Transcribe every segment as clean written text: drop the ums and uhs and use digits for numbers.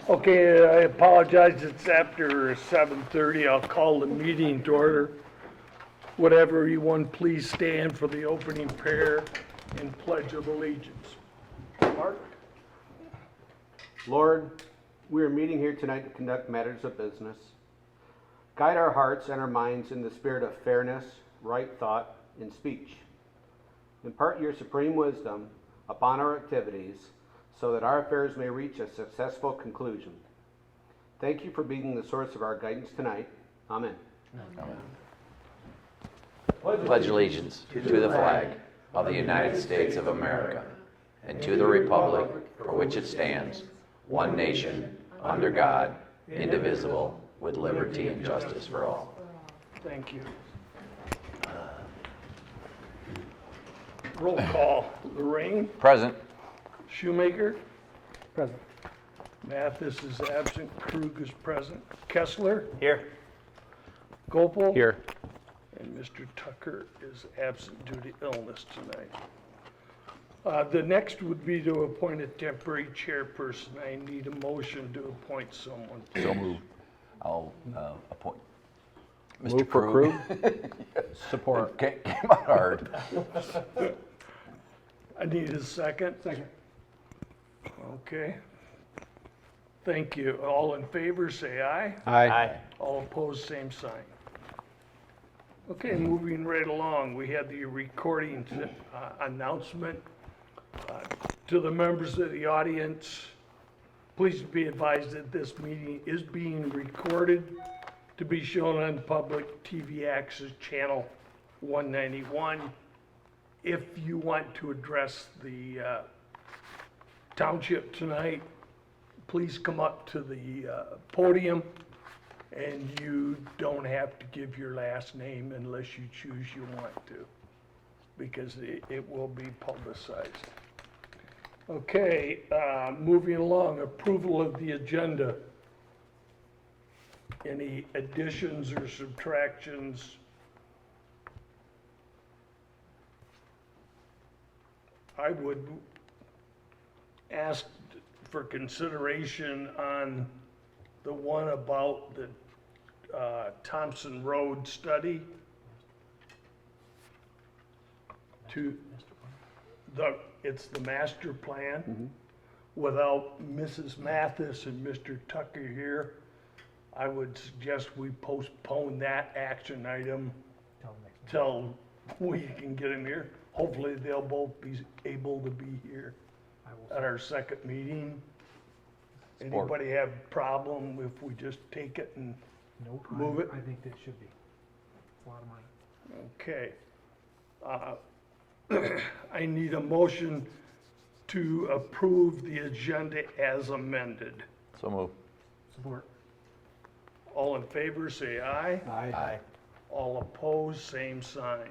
Okay, I apologize, it's after 7:30. I'll call the meeting to order. Would everyone please stand for the opening prayer and pledge of allegiance. Mark? Lord, we are meeting here tonight to conduct matters of business. Guide our hearts and our minds in the spirit of fairness, right thought, and speech. Impart your supreme wisdom upon our activities so that our affairs may reach a successful conclusion. Thank you for being the source of our guidance tonight. Amen. Amen. Pledge allegiance to the flag of the United States of America and to the republic for which it stands, one nation, under God, indivisible, with liberty and justice for all. Thank you. Roll call. Lorraine? Present. Shoemaker? Present. Mathis is absent. Krug is present. Kessler? Here. Gopel? Here. And Mr. Tucker is absent due to illness tonight. The next would be to appoint a temporary chairperson. I need a motion to appoint someone. So moved. I'll appoint Mr. Move for Krug. Support. Came out hard. I need a second. Second. Okay. Thank you. All in favor, say aye. Aye. All opposed, same sign. Okay, moving right along, we had the recording announcement. To the members of the audience, please be advised that this meeting is being recorded to be shown on public TV access channel 191. If you want to address the township tonight, please come up to the podium, and you don't have to give your last name unless you choose you want to, because it will be publicized. Okay, moving along, approval of the agenda. Any additions or subtractions? I would ask for consideration on the one about the Thompson Road study to it's the master plan. Without Mrs. Mathis and Mr. Tucker here, I would suggest we postpone that action item till we can get them here. Hopefully they'll both be able to be here at our second meeting. Anybody have a problem if we just take it and move it? I think that should be. It's a lot of money. Okay. I need a motion to approve the agenda as amended. So moved. Support. All in favor, say aye. Aye. All opposed, same sign.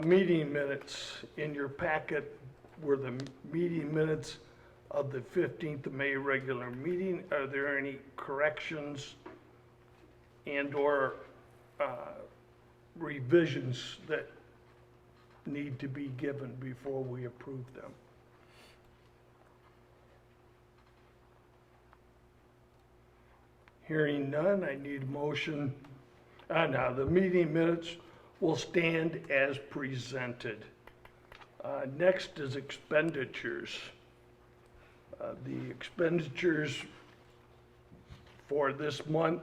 Meeting minutes. In your packet were the meeting minutes of the 15th of May regular meeting. Are there any corrections and/or revisions that need to be given before we approve them? Hearing none, I need a motion. Now, the meeting minutes will stand as presented. Next is expenditures. The expenditures for this month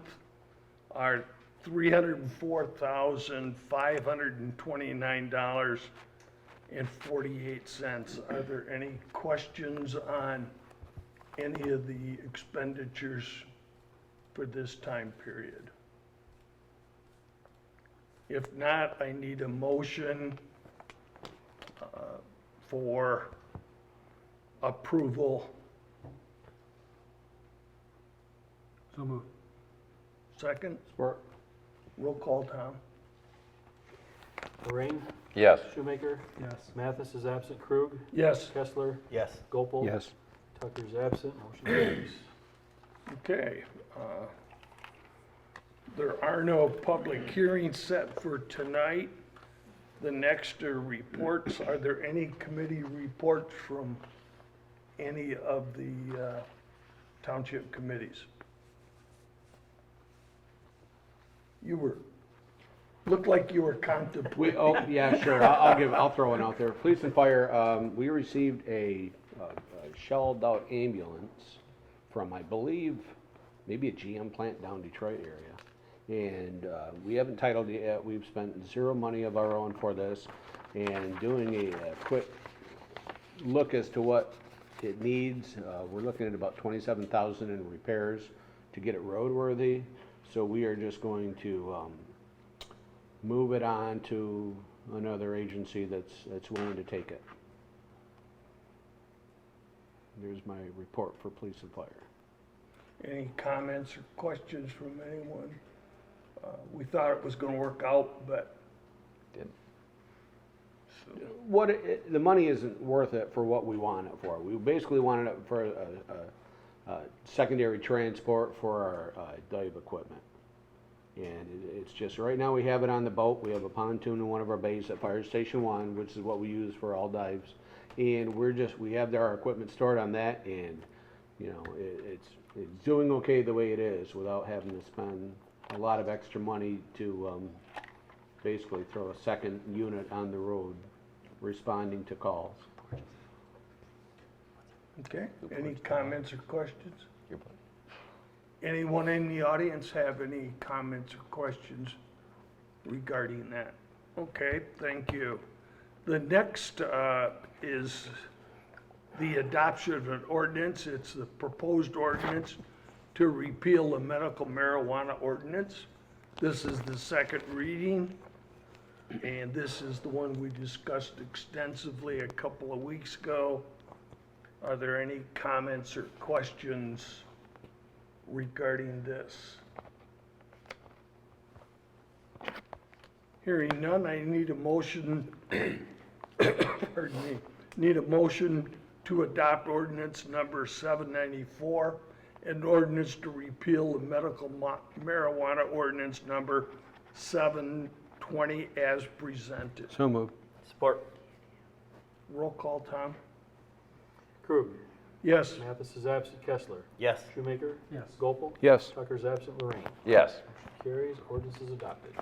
are $304,529.48. Are there any questions on any of the expenditures for this time period? If not, I need a motion for approval. So move. Second, Support. roll call, Tom. Lorraine, Yes. Shoemaker, Yes. Mathis is absent, Krug, Yes, Kessler, Yes. Gopel. Yes. Tucker's absent, motion carries. okay. There are no public hearings set for tonight. The next are reports. Are there any committee reports from any of the township committees? Looked like you were contemplating. Yeah, sure, I'll throw one out there. Police and fire, we received a shelled out ambulance from, I believe, maybe a GM plant down Detroit area. And we haven't titled it yet. We've spent zero money of our own for this, and doing a quick look as to what it needs. We're looking at about $27,000 in repairs to get it roadworthy. So we are just going to move it on to another agency that's willing to take it. There's my report for police and fire. Any comments or questions from anyone? We thought it was gonna work out, but. Didn't. So, The money isn't worth it for what we want it for. We basically wanted it for a secondary transport for our dive equipment. And it's just, right now we have it on the boat. We have a pontoon in one of our bays at Fire Station 1, which is what we use for all dives. And we have our equipment stored on that, and, you know, it's doing okay the way it is without having to spend a lot of extra money to basically throw a second unit on the road responding to calls. okay, any comments or questions? Your pleasure. Anyone in the audience have any comments or questions regarding that? Okay, thank you. The next is the adoption of an ordinance. It's the proposed ordinance to repeal the medical marijuana ordinance. This is the second reading, and this is the one we discussed extensively a couple of weeks ago. Are there any comments or questions regarding this? Hearing none, I need a motion, pardon me, need a motion to adopt ordinance number 794, an ordinance to repeal the medical marijuana ordinance number 720 as presented. So moved. Support. Roll call, Tom? Krug. Yes. Mathis is absent. Kessler. Yes. Shoemaker. Yes. Gopel. Yes. Tucker's absent. Lorraine. Yes. Carries. Ordinance is adopted.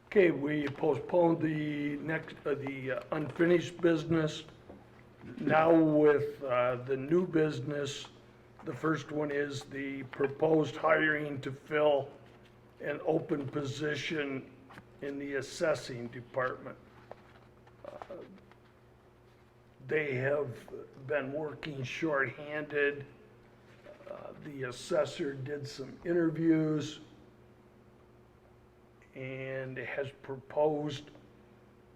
Okay, we postponed the unfinished business. Now with the new business, the first one is the proposed hiring to fill an open position in the assessing department. They have been working shorthanded. The assessor did some interviews and has proposed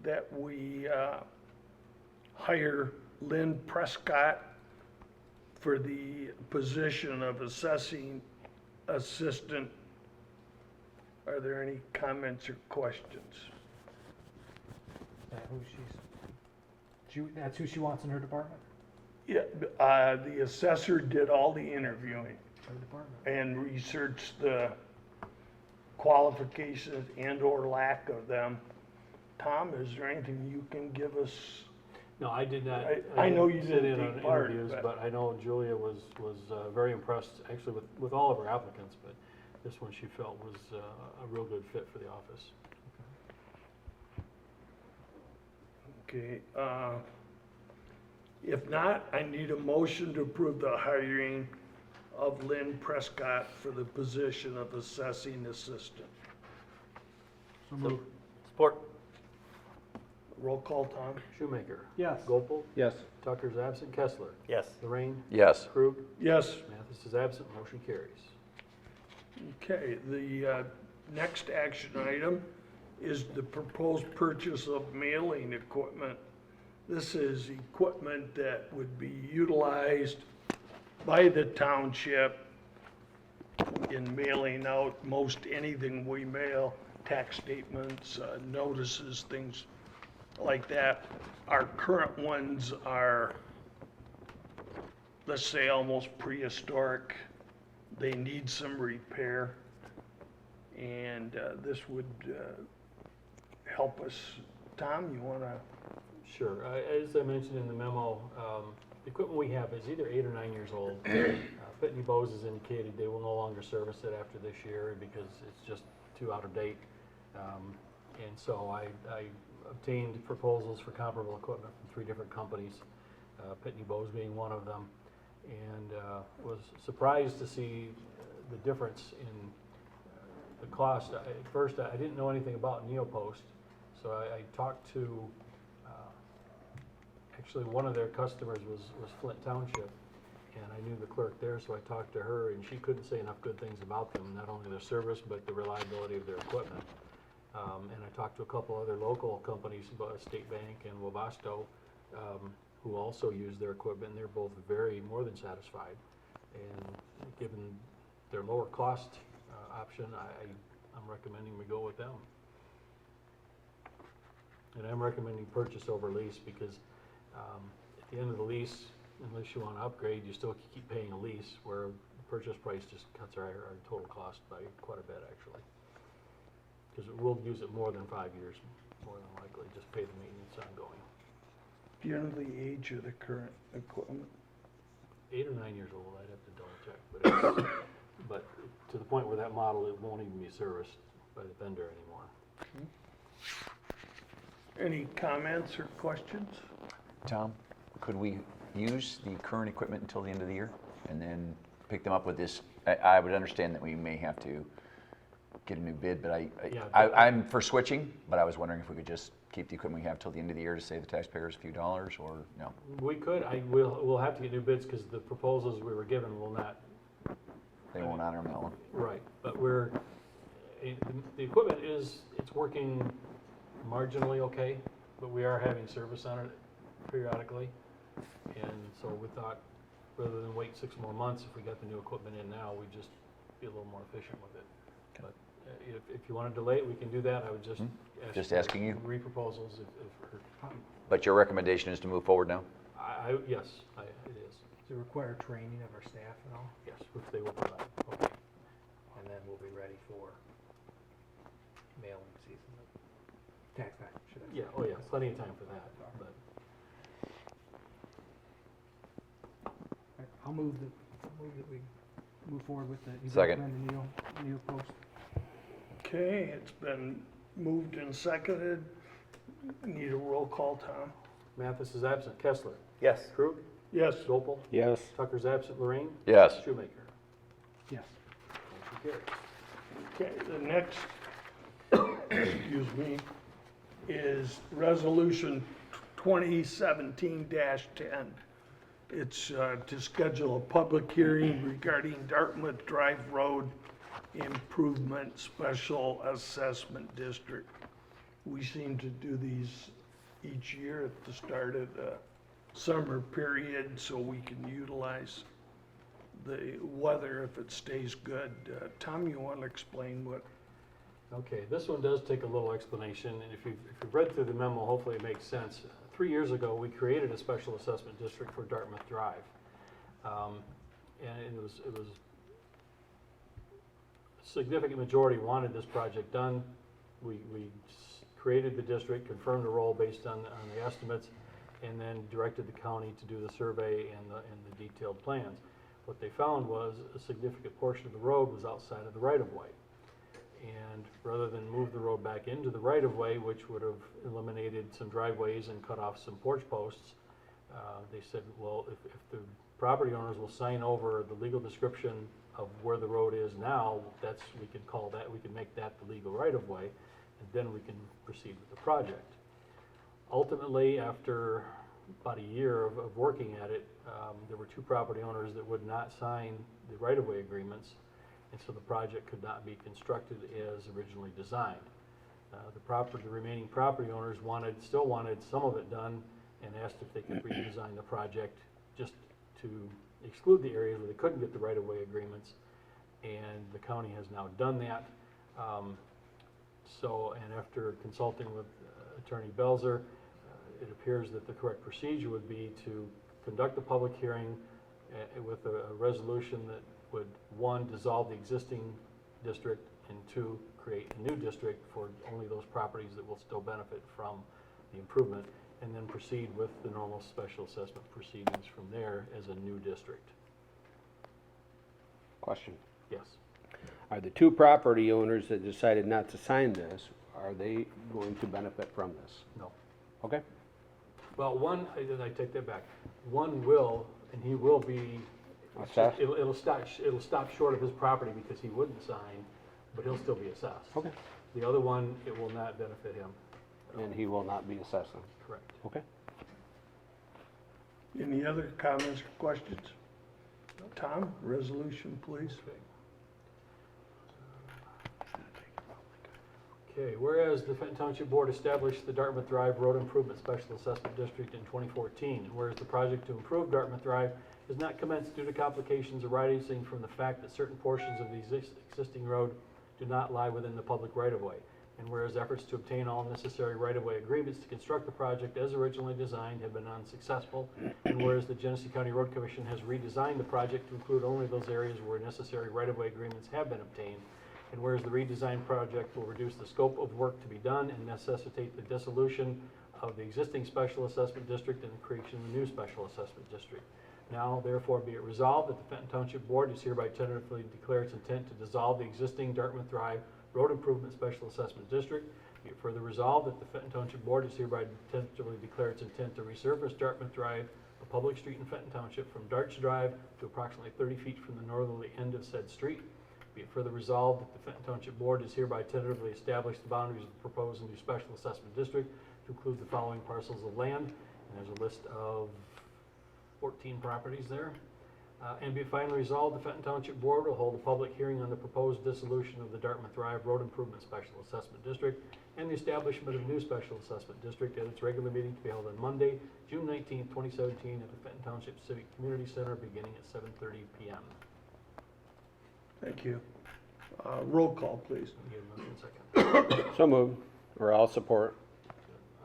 that we hire Lynn Prescott for the position of assessing assistant. Are there any comments or questions? That's who she wants in her department? Yeah, the assessor did all the interviewing Her department. and researched the qualifications and/or lack of them. Tom, is there anything you can give us? No, I did not. I know you didn't sit didn't in take on part, interviews, but- but I know Julia was very impressed, actually, with all of her applicants, but this one she felt was a real good fit for the office. Okay, if not, I need a motion to approve the hiring of Lynn Prescott for the position of assessing assistant. So moved. Support. Roll call, Tom? Shoemaker. Yes. Gopel. Yes. Tucker's absent. Kessler. Yes. Lorraine. Yes. Krug. Yes. Mathis is absent. Motion carries. Okay, the next action item is the proposed purchase of mailing equipment. This is equipment that would be utilized by the township in mailing out most anything we mail, tax statements, notices, things like that. Our current ones are, let's say, almost prehistoric. They need some repair, and this would help us. Tom, you wanna? Sure. As I mentioned in the memo, the equipment we have is either 8 or 9 years old. Pitney Bowes has indicated they will no longer service it after this year because it's just too out of date. And so I obtained proposals for comparable equipment from 3 different companies, Pitney Bowes being one of them, and was surprised to see the difference in the cost. At first, I didn't know anything about Neopost, so I talked to, actually one of their customers was Flint Township, and I knew the clerk there, so I talked to her, and she couldn't say enough good things about them, not only their service, but the reliability of their equipment. And I talked to a couple other local companies, State Bank and Wabasto, who also use their equipment, and they're both more than satisfied. And given their lower cost option, I'm recommending we go with them. And I'm recommending purchase over lease because at the end of the lease, unless you want to upgrade, you still keep paying a lease, where the purchase price just cuts our total cost by quite a bit, actually. Because we'll use it more than 5 years, more than likely, just pay the maintenance ongoing. Do you know the age of the current equipment? 8 or 9 years old, I'd have to double check, but, but to the point where that model, it won't even be serviced by the vendor anymore. Any comments or questions? Tom, could we use the current equipment until the end of the year and then pick them up with this? I would understand that we may have to get a new bid, but I'm for switching, but I was wondering if we could just keep the equipment we have till the end of the year to save the taxpayers a few dollars, or no? We could, we'll have to get new bids because the proposals we were given will not. They won't honor them that one. Right, but the equipment it's working marginally okay, but we are having service on it periodically. And so we thought, rather than wait 6 more months, if we got the new equipment in now, we'd just be a little more efficient with it. But if you want to delay it, we can do that. I would just ask Just asking you. Re-proposals But your recommendation is to move forward now? yes, it is. Does it require training of our staff and all? Yes, which they will provide. Okay. And then we'll be ready for mailing season, tax time, should I say? Yeah, oh yeah, plenty of time for that. But Right, I'll move that we move forward with the. Second. Neo post. Okay, it's been moved and seconded. Need a roll call, Tom? Mathis is absent. Kessler. Yes. Krug. Yes. Gopel. Yes. Tucker's absent. Lorraine. Yes. Shoemaker. Yes. Motion carries. Okay, the next, excuse me, is Resolution 2017-10. It's to schedule a public hearing regarding Dartmouth Drive Road Improvement Special Assessment District. We seem to do these each year at the start of the summer period so we can utilize the weather if it stays good. Tom, you want to explain what? Okay, this one does take a little explanation, and if you've read through the memo, hopefully it makes sense. 3 years ago, we created a special assessment district for Dartmouth Drive. And it was a significant majority wanted this project done. We created the district, confirmed the role based on the estimates, and then directed the county to do the survey and the detailed plans. What they found was a significant portion of the road was outside of the right-of-way. And rather than move the road back into the right-of-way, which would have eliminated some driveways and cut off some porch posts, they said, well, if the property owners will sign over the legal description of where the road is now, we can make that the legal right-of-way, and then we can proceed with the project. Ultimately, after about a year of working at it, there were 2 property owners that would not sign the right-of-way agreements, and so the project could not be constructed as originally designed. The remaining property owners still wanted some of it done and asked if they could redesign the project just to exclude the areas where they couldn't get the right-of-way agreements, and the county has now done that. And after consulting with Attorney Belzer, it appears that the correct procedure would be to conduct a public hearing with a resolution that would, 1, dissolve the existing district, and 2, create a new district for only those properties that will still benefit from the improvement. and then proceed with the normal special assessment proceedings from there as a new district. Question. Yes. Are the two property owners that decided not to sign this, are they going to benefit from this? No. Okay? Well, one, I take that back. One will, and he will be, Assessed? it'll stop short of his property because he wouldn't sign, but he'll still be assessed. Okay. The other one, it will not benefit him. And he will not be assessing? Correct. Okay. Any other comments or questions? Tom, resolution, please. Okay, whereas the Fenton Township Board established the Dartmouth Drive Road Improvement Special Assessment District in 2014, and whereas the project to improve Dartmouth Drive has not commenced due to complications arising from the fact that certain portions of the existing road do not lie within the public right-of-way, and whereas efforts to obtain all necessary right-of-way agreements to construct the project as originally designed have been unsuccessful, and whereas the Genesee County Road Commission has redesigned the project to include only those areas where necessary right-of-way agreements have been obtained, and whereas the redesigned project will reduce the scope of work to be done and necessitate the dissolution of the existing special assessment district and the creation of a new special assessment district. Now, therefore, be it resolved that the Fenton Township Board does hereby tentatively declare its intent to dissolve the existing Dartmouth Drive Road Improvement Special Assessment District. Be it further resolved that the Fenton Township Board does hereby tentatively declare its intent to resurface Dartmouth Drive, a public street in Fenton Township, from Darch Drive to approximately 30 feet from the northerly end of said street. Be it further resolved that the Fenton Township Board does hereby tentatively establish the boundaries of the proposed new special assessment district to include the following parcels of land, and there's a list of 14 properties there. And be it finally resolved, the Fenton Township Board will hold a public hearing on the proposed dissolution of the Dartmouth Drive Road Improvement Special Assessment District and the establishment of a new special assessment district at its regular meeting to be held on Monday, June 19th, 2017 at the Fenton Township Civic Community Center beginning at 7:30 p.m. Thank you. Roll call, please. Need a motion second. So moved, or I'll support.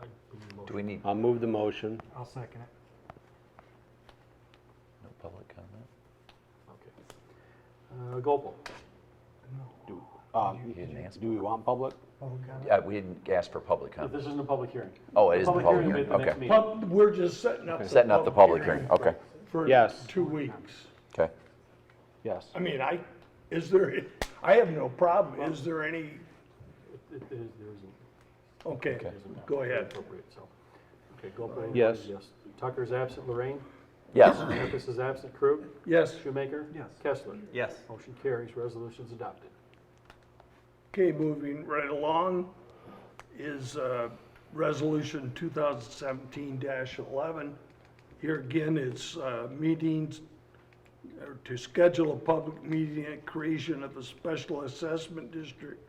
I need a Do motion. we need I'll move the motion. I'll second it. no public comment? Okay. Gopal. Do, You didn't ask. do we want public? Public comment? Yeah, we didn't ask for public If comment. this isn't a public hearing. Oh, it is the public will be hearing, at the next okay. meeting. We're just setting up. the Setting up the public hearing, okay, For Yes. 2 weeks. okay. Yes. I mean, I have no problem. Is there any, There isn't. okay, Okay. go ahead. Appropriate, so. Okay, Gopal. Yes. Tucker's absent. Lorraine. Yes, Mathis is absent. Krug. Yes, Shoemaker. Yes. Kessler. Yes. Motion carries. Resolution's adopted. okay, moving right along is Resolution 2017-11. Here again, it's meetings, or to schedule a public meeting at creation of a special assessment district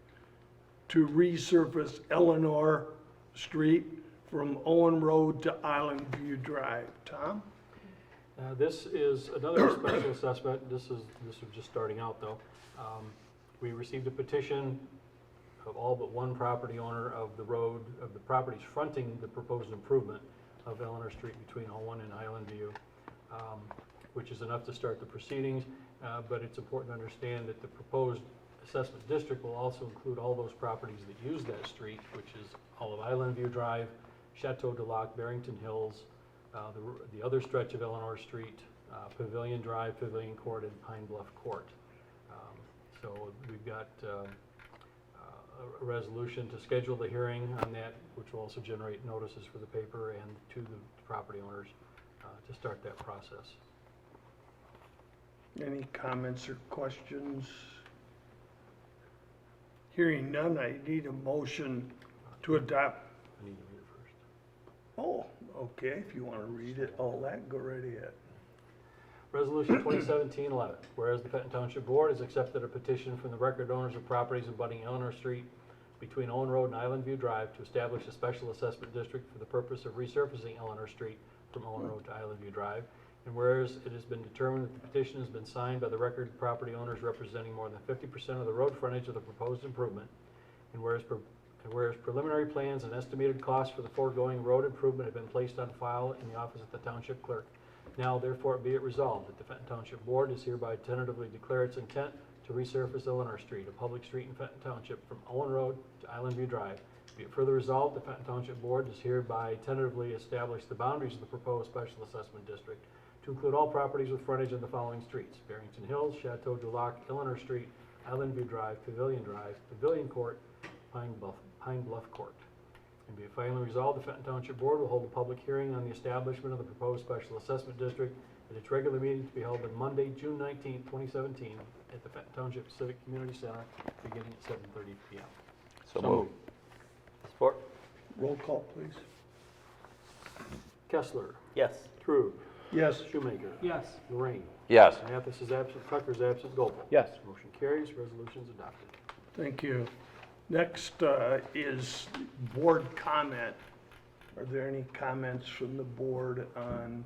to resurface Eleanor Street from Owen Road to Island View Drive. Tom? This is another special assessment. This is just starting out though. We received a petition of all but one property owner of the road, of the properties fronting the proposed improvement of Eleanor Street between Owen and Island View, which is enough to start the proceedings, but it's important to understand that the proposed assessment district will also include all those properties that use that street, which is all of Island View Drive, Chateau de Lac, Barrington Hills, the other stretch of Eleanor Street, Pavilion Drive, Pavilion Court, and Pine Bluff Court. So we've got a resolution to schedule the hearing on that, which will also generate notices for the paper and to the property owners to start that process. Any comments or questions? Hearing none, I need a motion to adopt. I need to read it first. Oh, okay, if you want to read it, all that, go right ahead. Resolution 2017-11, whereas the Fenton Township Board has accepted a petition from the record owners of properties abutting Eleanor Street between Owen Road and Island View Drive to establish a special assessment district for the purpose of resurfacing Eleanor Street from Owen Road to Island View Drive. And whereas it has been determined that the petition has been signed by the record property owners representing more than 50% of the road frontage of the proposed improvement, and whereas preliminary plans and estimated costs for the foregoing road improvement have been placed on file in the office of the Township Clerk. Now therefore be it resolved that the Fenton Township Board is hereby tentatively declare its intent to resurface Eleanor Street, a public street in Fenton Township, from Owen Road to Island View Drive, Be it further resolved, the Fenton Township Board does hereby tentatively establish the boundaries of the proposed special assessment district to include all properties with frontage on the following streets: Barrington Hills, Chateau du Lac, Eleanor Street, Island View Drive, Pavilion Court, Pine Bluff Court. And be it finally resolved, the Fenton Township Board will hold a public hearing on the establishment of the proposed special assessment district at its regular meeting to be held on Monday, June 19th, 2017, at the Fenton Township Civic Community Center, beginning at 7:30 p.m. So moved. Support. Roll call, please. Kessler, Yes. True, Yes. Shoemaker. Yes. Lorraine. Yes. Mathis is absent, Tucker is absent, Gopel. Yes. Motion carries, resolution's adopted. Thank you. Next is board comment. Are there any comments from the board on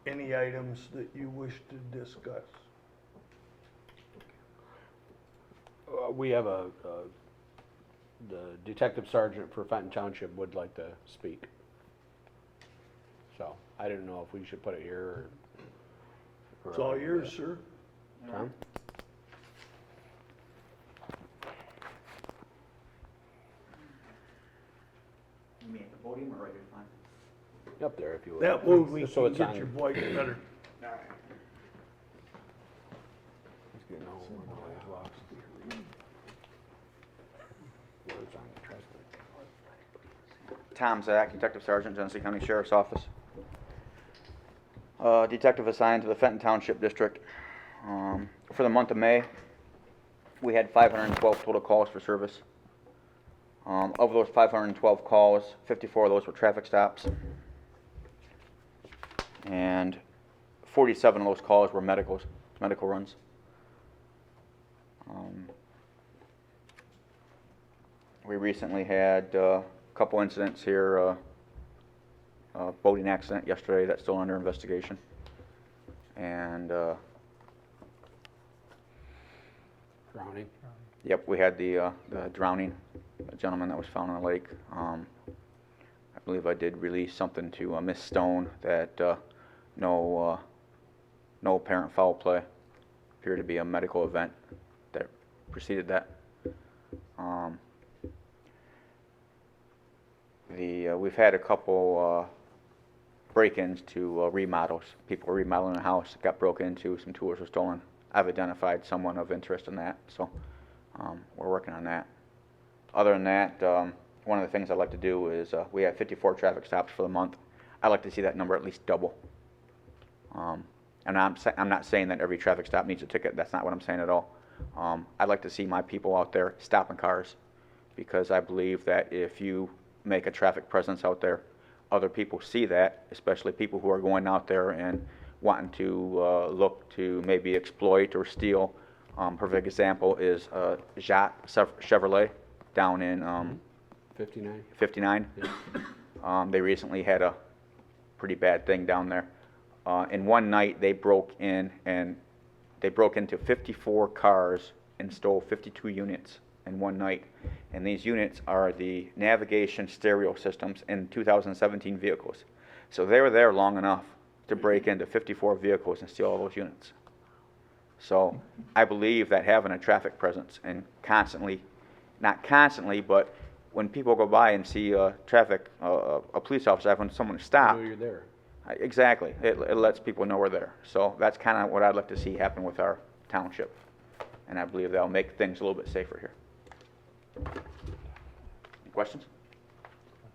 any items that you wish to discuss? We have the detective sergeant for Fenton Township would like to speak. So, I didn't know if we should put it here or. It's all yours, sir. Tom? You mean at the podium or right here, fine? Up there if you would. That way we Just so can it's get on. your voice better. He's getting all over his locks. Words on the translate. Tom Zach, Detective Sergeant, Genesee County Sheriff's Office. Detective assigned to the Fenton Township District. For the month of May, we had 512 total calls for service. Of those 512 calls, 54 of those were traffic stops. And 47 of those calls were medical runs. We recently had a couple incidents here, boating accident yesterday that's still under investigation. And Drowning. yep, we had the drowning, a gentleman that was found in the lake. I believe I did release something to Miss Stone that no apparent foul play. Appeared to be a medical event that preceded that. We've had a couple break-ins to remodels. People were remodeling a house, got broke into, some tools were stolen. I've identified someone of interest in that, so we're working on that. Other than that, one of the things I'd like to do is we have 54 traffic stops for the month. I'd like to see that number at least double. And I'm not saying that every traffic stop needs a ticket. That's not what I'm saying at all. I'd like to see my people out there stopping cars, because I believe that if you make a traffic presence out there, other people see that, especially people who are going out there and wanting to look to maybe exploit or steal. Perfect example is Jacques Chevrolet down in 59. 59. Yeah. They recently had a pretty bad thing down there. In one night, they broke into 54 cars and stole 52 units in one night. And these units are the navigation stereo systems in 2017 vehicles. So they were there long enough to break into 54 vehicles and steal all those units. So I believe that having a traffic presence and constantly, not constantly, but when people go by and see a police officer having someone stop, Know you're there. exactly, it lets people know we're there. So that's kind of what I'd like to see happen with our township. And I believe that'll make things a little bit safer here. Any questions?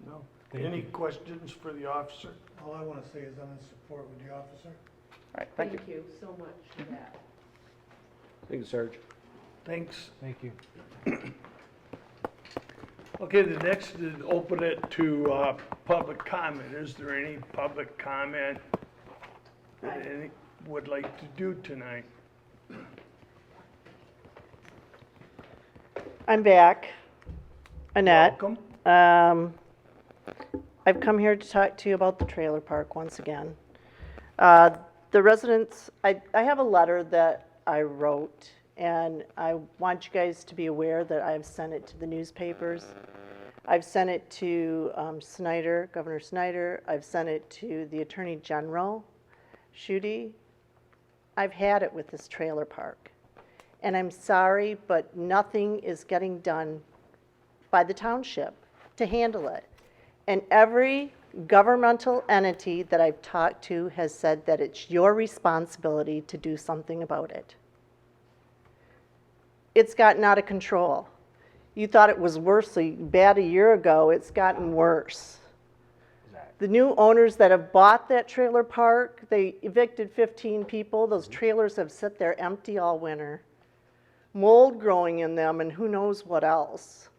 No. Any questions for the officer? All I want to say is I'm in support with the officer. All right, thank you. Thank you so much for that. Thank you, Sarge. Thanks. Thank you. Okay, the next is open it to public comment. Is there any public comment that any would like to do tonight? I'm back. Annette. Welcome. I've come here to talk to you about the trailer park once again. The residents, I have a letter that I wrote, and I want you guys to be aware that I've sent it to the newspapers. I've sent it to Snyder, Governor Snyder. I've sent it to the Attorney General, Schuette. I've had it with this trailer park. And I'm sorry, but nothing is getting done by the township to handle it. And every governmental entity that I've talked to has said that it's your responsibility to do something about it. It's gotten out of control. You thought it was bad a year ago, it's gotten worse. The new owners that have bought that trailer park, they evicted 15 people. Those trailers have sit there empty all winter. Mold growing in them and who knows what else.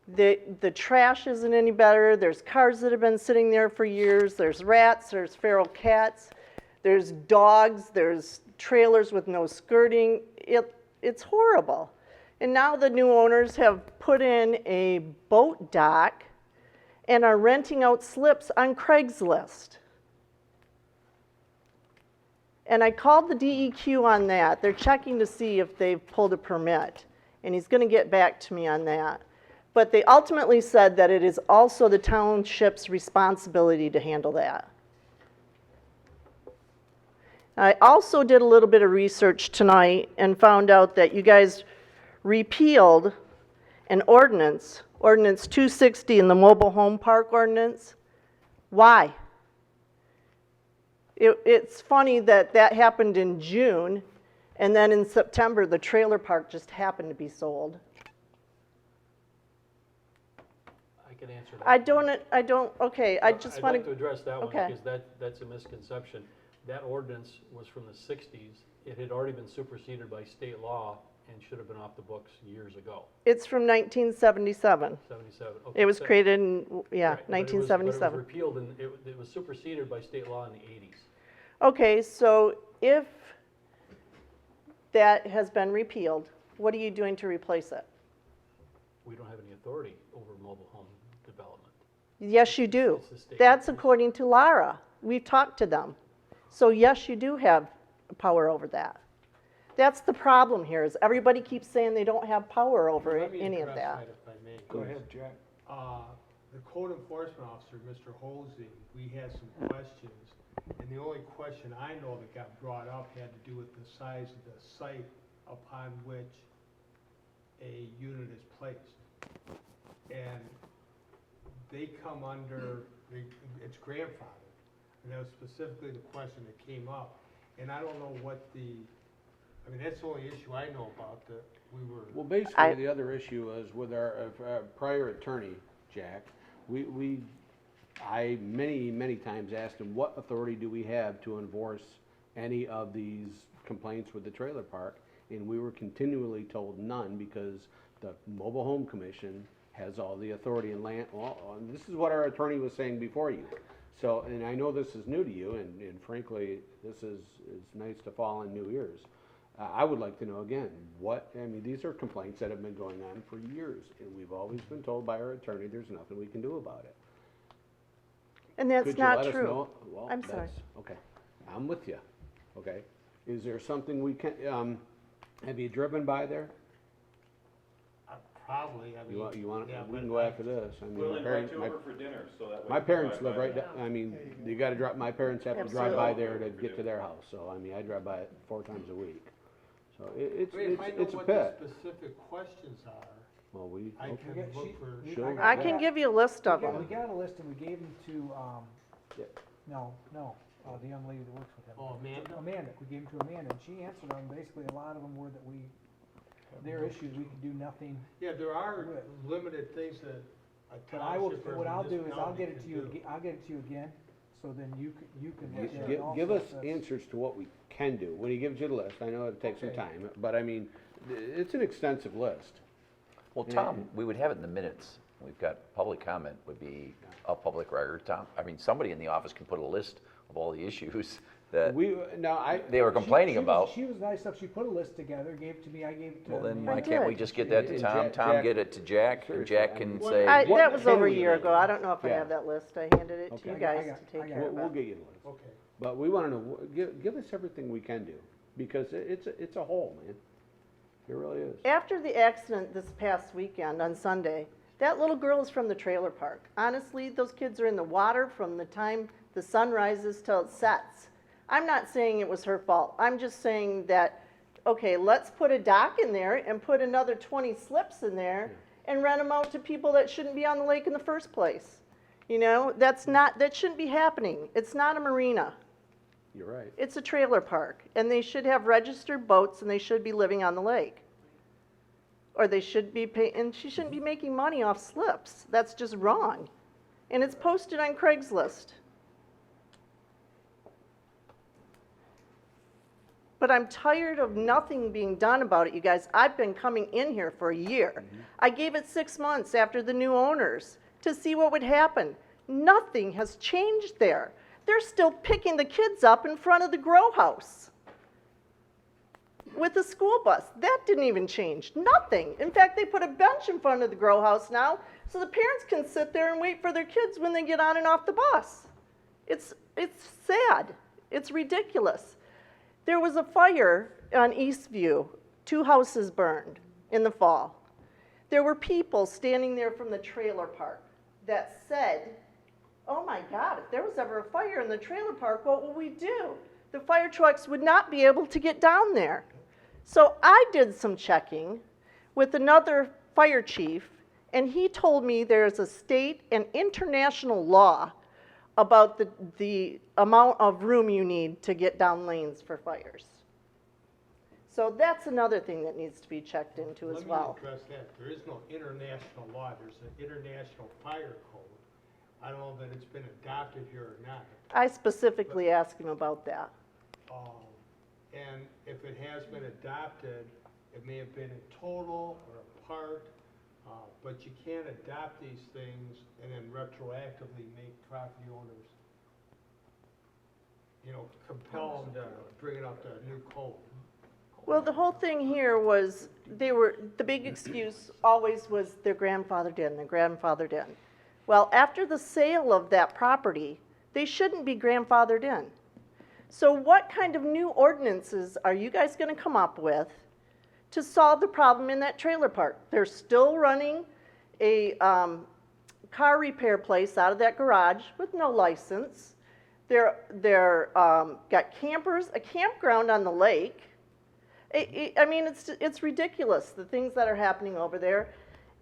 The trash isn't any better. There's cars that have been sitting there for years. There's rats, there's feral cats, there's dogs, there's trailers with no skirting. It's horrible. And now the new owners have put in a boat dock and are renting out slips on Craigslist. And I called the DEQ on that. They're checking to see if they've pulled a permit. And he's going to get back to me on that. But they ultimately said that it is also the township's responsibility to handle that. I also did a little bit of research tonight and found out that you guys repealed an ordinance, Ordinance 260 in the mobile home park ordinance. Why? It's funny that that happened in June, and then in September, the trailer park just happened to be sold. I can answer that. Okay, I just want I'd like to address that one okay. because that's a misconception. That ordinance was from the 60s. It had already been superseded by state law and should have been off the books years ago. It's from 1977. 77. Okay, It was so- created in, right, but 1977. It was repealed and it was superseded by state law in the 80s. Okay, so if that has been repealed, what are you doing to replace it? We don't have any authority over mobile home development. Yes, you do. It's the state. That's according to Lara. We've talked to them. So yes, you do have power over that. That's the problem here, is everybody keeps saying they don't have power over Let me any of address that. If I may. Go ahead, Jack. The code enforcement officer, Mr. Holsey, we had some questions, and the only question I know that got brought up had to do with the size of the site upon which a unit is placed. And they come under, it's grandfathered, and that was specifically the question that came up. And I don't know what that's the only issue I know about that we were. Well, basically, the other issue is with our prior attorney, Jack, I many times asked him, what authority do we have to enforce any of these complaints with the trailer park? And we were continually told none, because the Mobile Home Commission has all the authority in land. Well, this is what our attorney was saying before you. So, and I know this is new to you, and frankly, this is nice to fall on new ears. I would like to know again, these are complaints that have been going on for years, and we've always been told by our attorney there's nothing we can do about it. And that's Could you not let us true. know? Well, I'm sorry. Okay, I'm with you, okay? Is there something we can, have you driven by there? Probably, You want, yeah, we can but go after this. I mean, We'll my invite parents, you over for dinner, so that way. my you can parents drive live by right there. down, you gotta drive, my parents have to drive Absolutely. by there to get to their house, so, I drive by it 4 times a week. So If I know it's a what the pit. specific questions are, Well, I okay. can look for. Sure. I can give you a list of We them. got a list and we gave them to, Yeah. the young lady that works with him. Oh, Amanda? Amanda, we gave them to Amanda, and she answered them. Basically, a lot of them were that their issues, we could do nothing. Yeah, there are Good. limited things that a But I will, township or what I'll do is I'll municipality get it can to you, do. I'll get it to you again, so then you can look at it Give also. give us if that's- answers to what we can do. When he gives you the list, I know it'll take some Okay. time, but it's an extensive list. Well, Tom, we would have it in the minutes. We've got public comment would be a public record. Tom, somebody in the office can put a list of all the issues that they were complaining about. She was nice enough, she put a list together, gave it to me, I gave it to Well, then Amanda. why can't we did. just get that to And Tom, Jack- Tom get it to Jack, and Seriously, Jack can say, That was can over a we year do? ago. I don't know if I Yeah. have that list. I handed it to Okay. you I guys got- to take I care got of We'll it. get you the list. Okay. But we wanna know, give us everything we can do, because it's a whole, man. It really is. After the accident this past weekend on Sunday, that little girl is from the trailer park. Honestly, those kids are in the water from the time the sun rises till it sets. I'm not saying it was her fault. I'm just saying that, okay, let's put a dock in there and put another 20 slips in there and rent them out to people that shouldn't be on the lake in the first place. You know, that shouldn't be happening. It's not a marina. You're right. It's a trailer park, and they should have registered boats, and they should be living on the lake. Or they should be and she shouldn't be making money off slips. That's just wrong. And it's posted on Craigslist. But I'm tired of nothing being done about it, you guys. I've been coming in here for a year. I gave it 6 months after the new owners to see what would happen. Nothing has changed there. They're still picking the kids up in front of the grow house with the school bus. That didn't even change. Nothing. In fact, they put a bench in front of the grow house now so the parents can sit there and wait for their kids when they get on and off the bus. It's sad. It's ridiculous. There was a fire on Eastview. 2 houses burned in the fall. There were people standing there from the trailer park that said, oh my God, if there was ever a fire in the trailer park, what will we do? The fire trucks would not be able to get down there. So I did some checking with another fire chief, and he told me there's a state and international law about the amount of room you need to get down lanes for fires. So that's another thing that needs to be checked into as well. Let me address that. There is no international law. There's an international fire code. I don't know that it's been adopted here or not. I specifically asked him about that. And if it has been adopted, it may have been in total or a part, but you can't adopt these things and then retroactively make property owners, you know, compel them to bring it up to a new code. Well, the whole thing here was, the big excuse always was their grandfathered in. Well, after the sale of that property, they shouldn't be grandfathered in. So what kind of new ordinances are you guys gonna come up with to solve the problem in that trailer park? They're still running a car repair place out of that garage with no license. They're got campers, a campground on the lake. I mean, it's ridiculous, the things that are happening over there.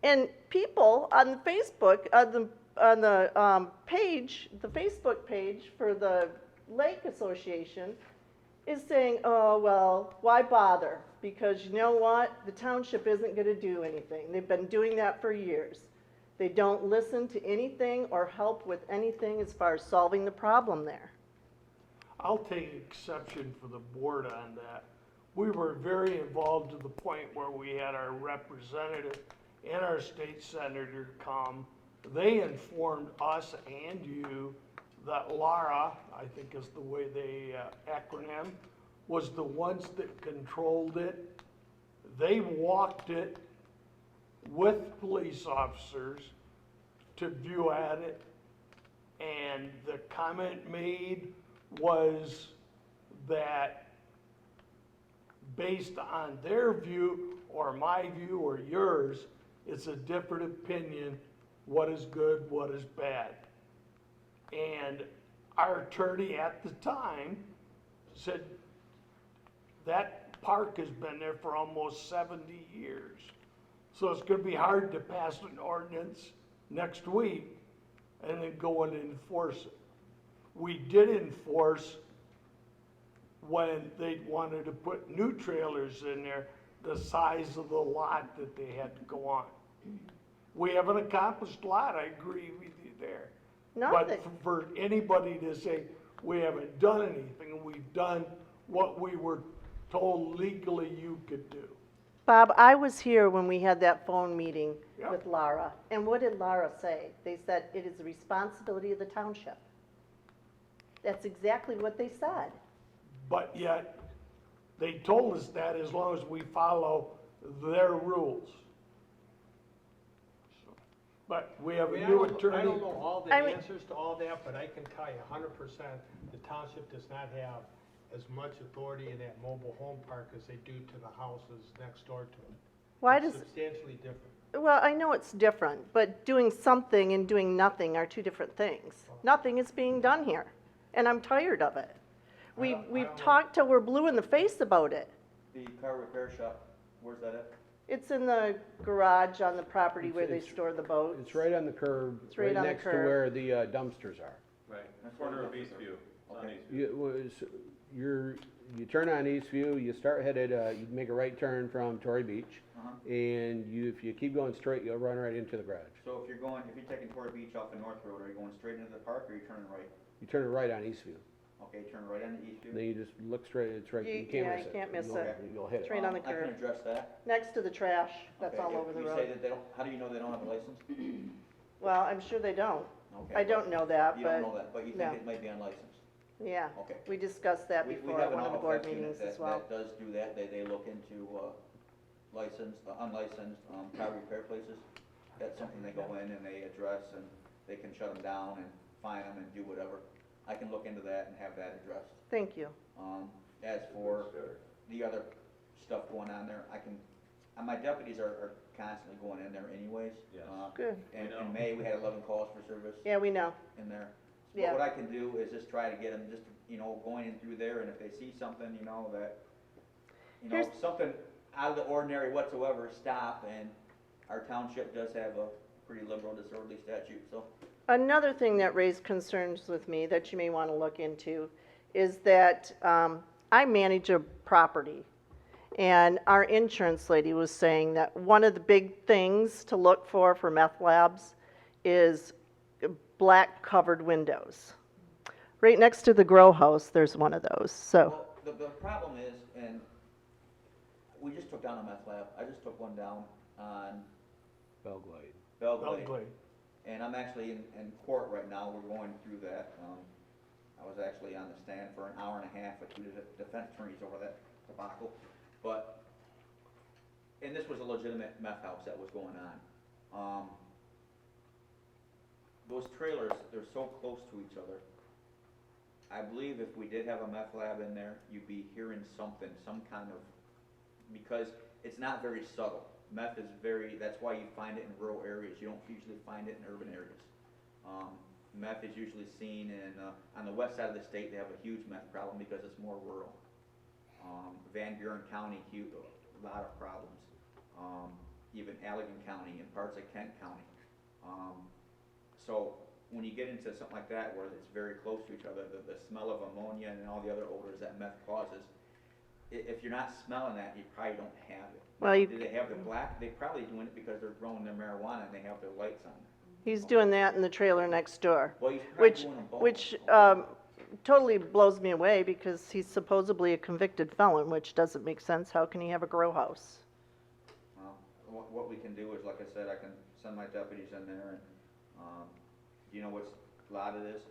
And people on Facebook, on the page, the Facebook page for the Lake Association is saying, oh, well, why bother? Because you know what? The township isn't going to do anything. They've been doing that for years. They don't listen to anything or help with anything as far as solving the problem there. I'll take exception for the board on that. We were very involved to the point where we had our representative and our state senator come. They informed us and you that Lara, I think is the way they acronym, was the ones that controlled it. They walked it with police officers to view at it, and the comment made was that based on their view or my view or yours, it's a different opinion, what is good, what is bad. And our attorney at the time said that park has been there for almost 70 years. So it's gonna be hard to pass an ordinance next week and then go and enforce it. We did enforce when they wanted to put new trailers in there, the size of the lot that they had to go on. We haven't accomplished a lot, I agree with you there. Nothing. But for anybody to say, we haven't done anything, we've done what we were told legally you could do. Bob, I was here when we had that phone meeting Yep. with Lara. And what did Lara say? They said it is the responsibility of the township. That's exactly what they said. But yet, they told us that as long as we follow their rules. But we have I mean, a new I attorney. don't know all the I mean- answers to all that, but I can tell you 100%, the township does not have as much authority in that mobile home park as they do to the houses next door to it. Why It's does, substantially different. well, I know it's different, but doing something and doing nothing are two different things. Nothing is being done here, and I'm tired of it. I don't We've know. talked till we're blue in the face about it. The car repair shop, where's that at? It's in the garage on the property where they It's- store the boats. It's right on the curb, It's right right on the next to curb. where the dumpsters are. Right, corner of Eastview. It's on Eastview. You turn on Eastview, you start headed, you make a right turn from Torrey Beach, and if you keep going straight, you'll run right into the garage. So if you're taking Torrey Beach off the North Road, are you going straight into the park or are you turning right? You turn right on Eastview, Okay, turn right on the Eastview. then you just look straight, it's right, you can't Yeah, miss you it. can't miss You'll- it. You'll hit It's it. right on the I can curb, address that. next to the trash that's Okay, all if over the you say road. that they don't, how do you know they don't have a license? Well, I'm sure they don't. Okay, I don't know that, You don't know but, that, but you no. think it might be unlicensed? yeah. Okay. We discussed that We before have at an one of the auto board theft unit meetings as that- well. That does do that, they look into, licensed, unlicensed, car repair places. That's something they go in and they address and they can shut them down and fine them and do whatever. I can look into that and have that addressed. Thank you. As for the other stuff going on there, my deputies are constantly going in there anyways. Yes. Good. And We know. in May, we had 11 calls for service Yeah, we know. in there. Yeah. But what I can do is just try to get them just, going in through there, and if they see something, that, Here's- something out of the ordinary whatsoever, stop, and our township does have a pretty liberal disorderly statute, so. Another thing that raised concerns with me that you may want to look into is that I manage a property. And our insurance lady was saying that one of the big things to look for meth labs is black covered windows. Right next to the grow house, there's one of those, so, Well, the problem is, and we just took down a meth lab, I just took one down on Belglade. Belglade. And I'm actually in court right now, we're going through that. I was actually on the stand for an hour and a half with two defense attorneys over that debacle. And this was a legitimate meth house that was going on. Those trailers, they're so close to each other. I believe if we did have a meth lab in there, you'd be hearing something, some kind of, because it's not very subtle. Meth is that's why you find it in rural areas. You don't usually find it in urban areas. Meth is usually seen on the west side of the state, they have a huge meth problem because it's more rural. Van Buren County, a lot of problems. Even Allegan County and parts of Kent County. So when you get into something like that where it's very close to each other, the smell of ammonia and all the other odors that meth causes, if you're not smelling that, you probably don't have it. Well, Do they have the black? They're probably doing it because they're growing their marijuana and they have their lights on. he's doing that in the trailer next door. Well, he's probably Which, doing them both. which totally blows me away because he's supposedly a convicted felon, which doesn't make sense. How can he have a grow house? Well, what we can do is, like I said, I can send my deputies in there and, do you know what lot it is?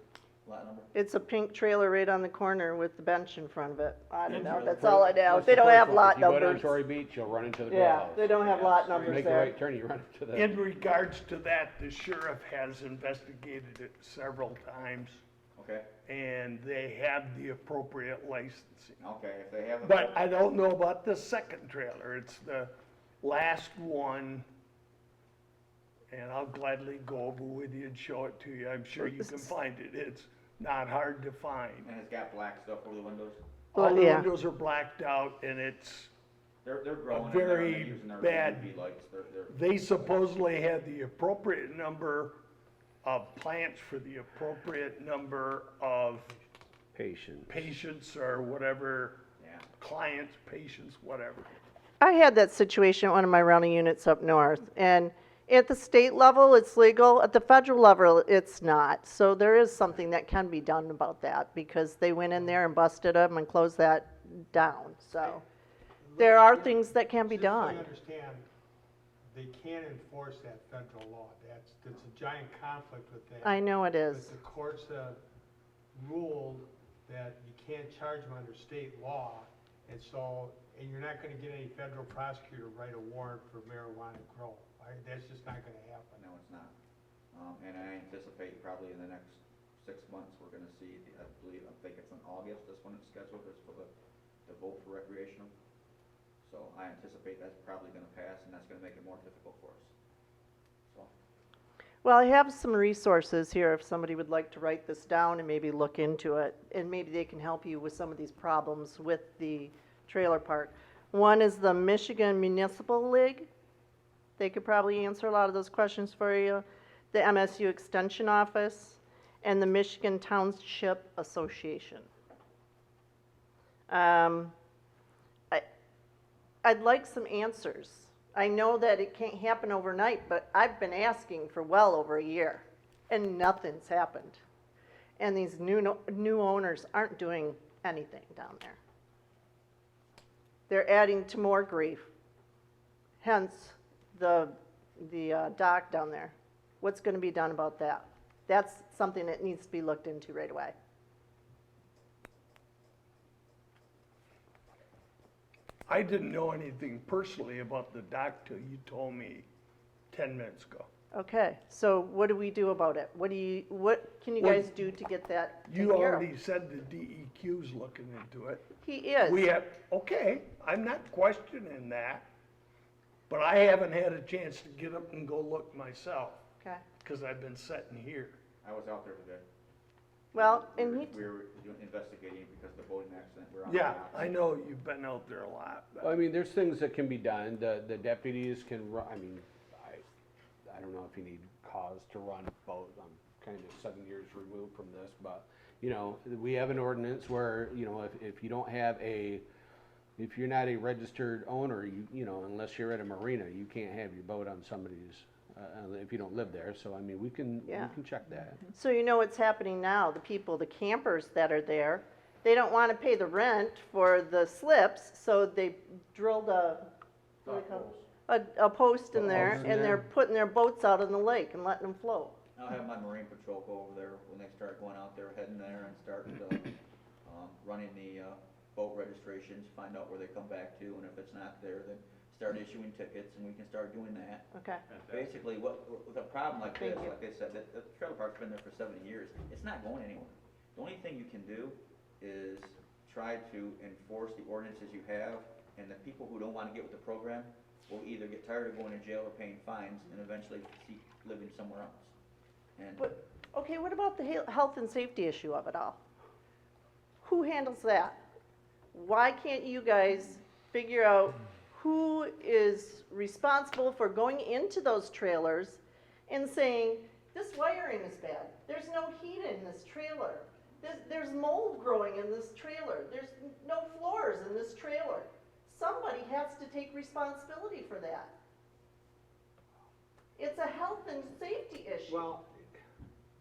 Lot number? It's a pink trailer right on the corner with the bench in front of it. I don't know, Yeah. that's all I know. That's They the don't first have one. lot If you go down numbers. Torrey Beach, you'll run into the grow Yeah, house. they don't have lot numbers Make a there. right turn, you run into the. In regards to that, the sheriff has investigated it several times, Okay, and they have the appropriate licensing. okay, if they have the. But I don't know about the second trailer. It's the last one, and I'll gladly go over with you and show it to you. I'm sure you can find it. It's not hard to find. And it's got black stuff over the windows? Well, All the yeah. windows are blacked out, and it's, They're growing in there and very they're using their bad- UV lights, they supposedly had the appropriate number of plants for the appropriate number of Patient. patients or whatever, yeah. clients, patients, whatever. I had that situation at one of my rounding units up north, and at the state level, it's legal. At the federal level, it's not. So there is something that can be done about that, because they went in there and busted them and closed that down, so. There are things that can be Just so done. you understand, they can't enforce that federal law. That's a giant conflict with that. I know it But is. the courts have ruled that you can't charge them under state law, and you're not gonna get any federal prosecutor write a warrant for marijuana grow. That's just not gonna happen. No, it's not. And I anticipate probably in the next 6 months, we're gonna see, I think it's in August, this one is scheduled, is for the vote for recreational. So I anticipate that's probably gonna pass, and that's gonna make it more difficult for us. So, Well, I have some resources here if somebody would like to write this down and maybe look into it, and maybe they can help you with some of these problems with the trailer park. One is the Michigan Municipal League, They could probably answer a lot of those questions for you. The MSU Extension Office and the Michigan Township Association. I'd like some answers. I know that it can't happen overnight, but I've been asking for well over a year, and nothing's happened. And these new owners aren't doing anything down there. They're adding to more grief. Hence, the dock down there. What's going to be done about that? That's something that needs to be looked into right away. I didn't know anything personally about the dock till you told me 10 minutes ago. Okay, so what do we do about it? What can you Well, guys do to get that taken You care of? already said the DEQ's looking into it. He is. We have, okay, I'm not questioning that, but I haven't had a chance to get up and go look myself, Okay. because I've been sitting here. I was out there today. Well, and he, We were investigating because of the boating accident. We're on Yeah, the dock. I know you've been out there a lot, but Well, I mean, there's things that can be done. The deputies can run, I mean, I don't know if you need cause to run both. I'm kind of 7 years removed from this, but, you know, we have an ordinance where, you know, if you don't have if you're not a registered owner, you know, unless you're at a marina, you can't have your boat on somebody's, if you don't live there. So, I mean, we can check that. so you know what's happening now, the campers that are there, they don't want to pay the rent for the slips, so they drilled what do they call it? A post in there, and they're putting their boats out in the lake and letting them float. I'll have my Marine Patrol go over there when they start going out there, heading there and start running the boat registrations, find out where they come back to, and if it's not there, then start issuing tickets, and we can start doing that. Okay. Basically, with a problem like this, Thank you. like I said, the trailer park's been there for 70 years, it's not going anywhere. The only thing you can do is try to enforce the ordinances you have, and the people who don't want to get with the program will either get tired of going to jail or paying fines, and eventually seek living somewhere else. And But, okay, what about the health and safety issue of it all? Who handles that? Why can't you guys figure out who is responsible for going into those trailers and saying, this wiring is bad, there's no heat in this trailer, there's mold growing in this trailer, there's no floors in this trailer. Somebody has to take responsibility for that. It's a health and safety issue. Well,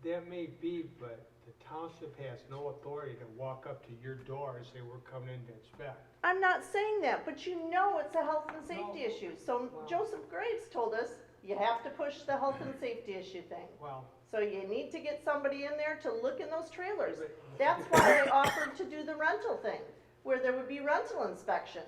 that may be, but the township has no authority to walk up to your door and say, we're coming in to inspect. I'm not saying that, but you know it's a health and safety issue. So Joseph Graves told us you have to push the health and safety issue thing. Well, So you need to get somebody in there to look in those trailers. That's why I offered to do the rental thing, where there would be rental inspections.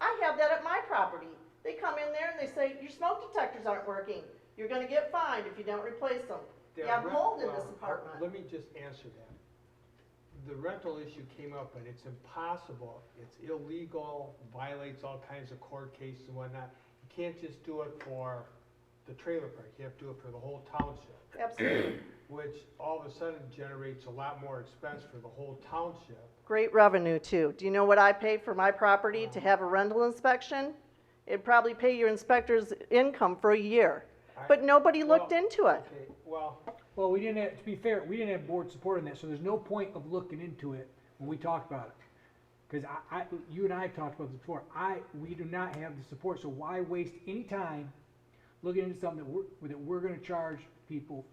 I have that at my property. They come in there and they say, your smoke detectors aren't working. You're gonna get fined if you don't replace them. You have mold in this apartment. Let me just answer that. The rental issue came up, and it's impossible. It's illegal, violates all kinds of court cases and whatnot. You can't just do it for the trailer park. You have to do it for the whole township. Absolutely. Which all of a sudden generates a lot more expense for the whole township. Great revenue too. Do you know what I pay for my property to have a rental inspection? It'd probably pay your inspector's income for a year. But nobody looked into it. Okay, well, Well, we didn't have, to be fair, we didn't have board support on that, so there's no point of looking into it when we talked about it. Because you and I have talked about this before, we do not have the support, so why waste any time looking into something that we're gonna charge people,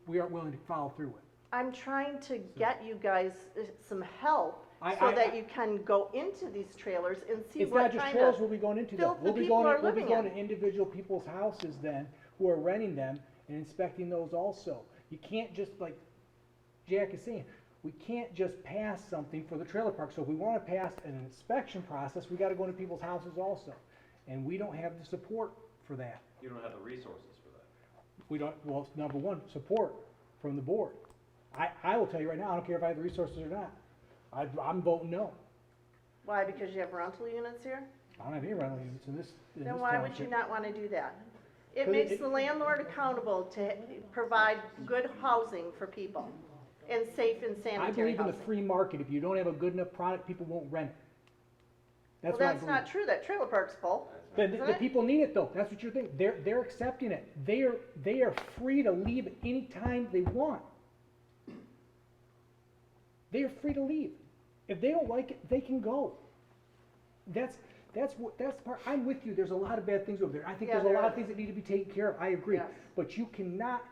we aren't willing to follow through with? I'm trying to get you guys some help I- so I- that you can go into these trailers and see It's what not just kind trailers of we'll be going into filth though. the We'll be people going, are we'll be living going in. to individual people's houses then, who are renting them and inspecting those also. You can't just, like Jack is saying, we can't just pass something for the trailer park. So if we wanna pass an inspection process, we gotta go into people's houses also. And we don't have the support for that. You don't have the resources for that. We don't, well, number one, support from the board. I will tell you right now, I don't care if I have the resources or not. I'm voting no. Why, because you have rental units here? I don't have any rental units in this Then why would you township. not want to do that? It 'Cause makes the landlord accountable to provide good housing for people and safe and I sanitary believe in the housing. free market. If you don't have a good enough product, people won't rent it. Well, what I that's believe. not true, that trailer park's full. The Isn't it? people need it though, that's what you're thinking, they're accepting it, they are free to leave anytime they want. They are free to leave. If they don't like it, they can go. That's the part, I'm with you, there's a lot of bad things over there. I think Yeah, there's a there lot of is. things that need to be taken care of, I agree. Yes. But you cannot,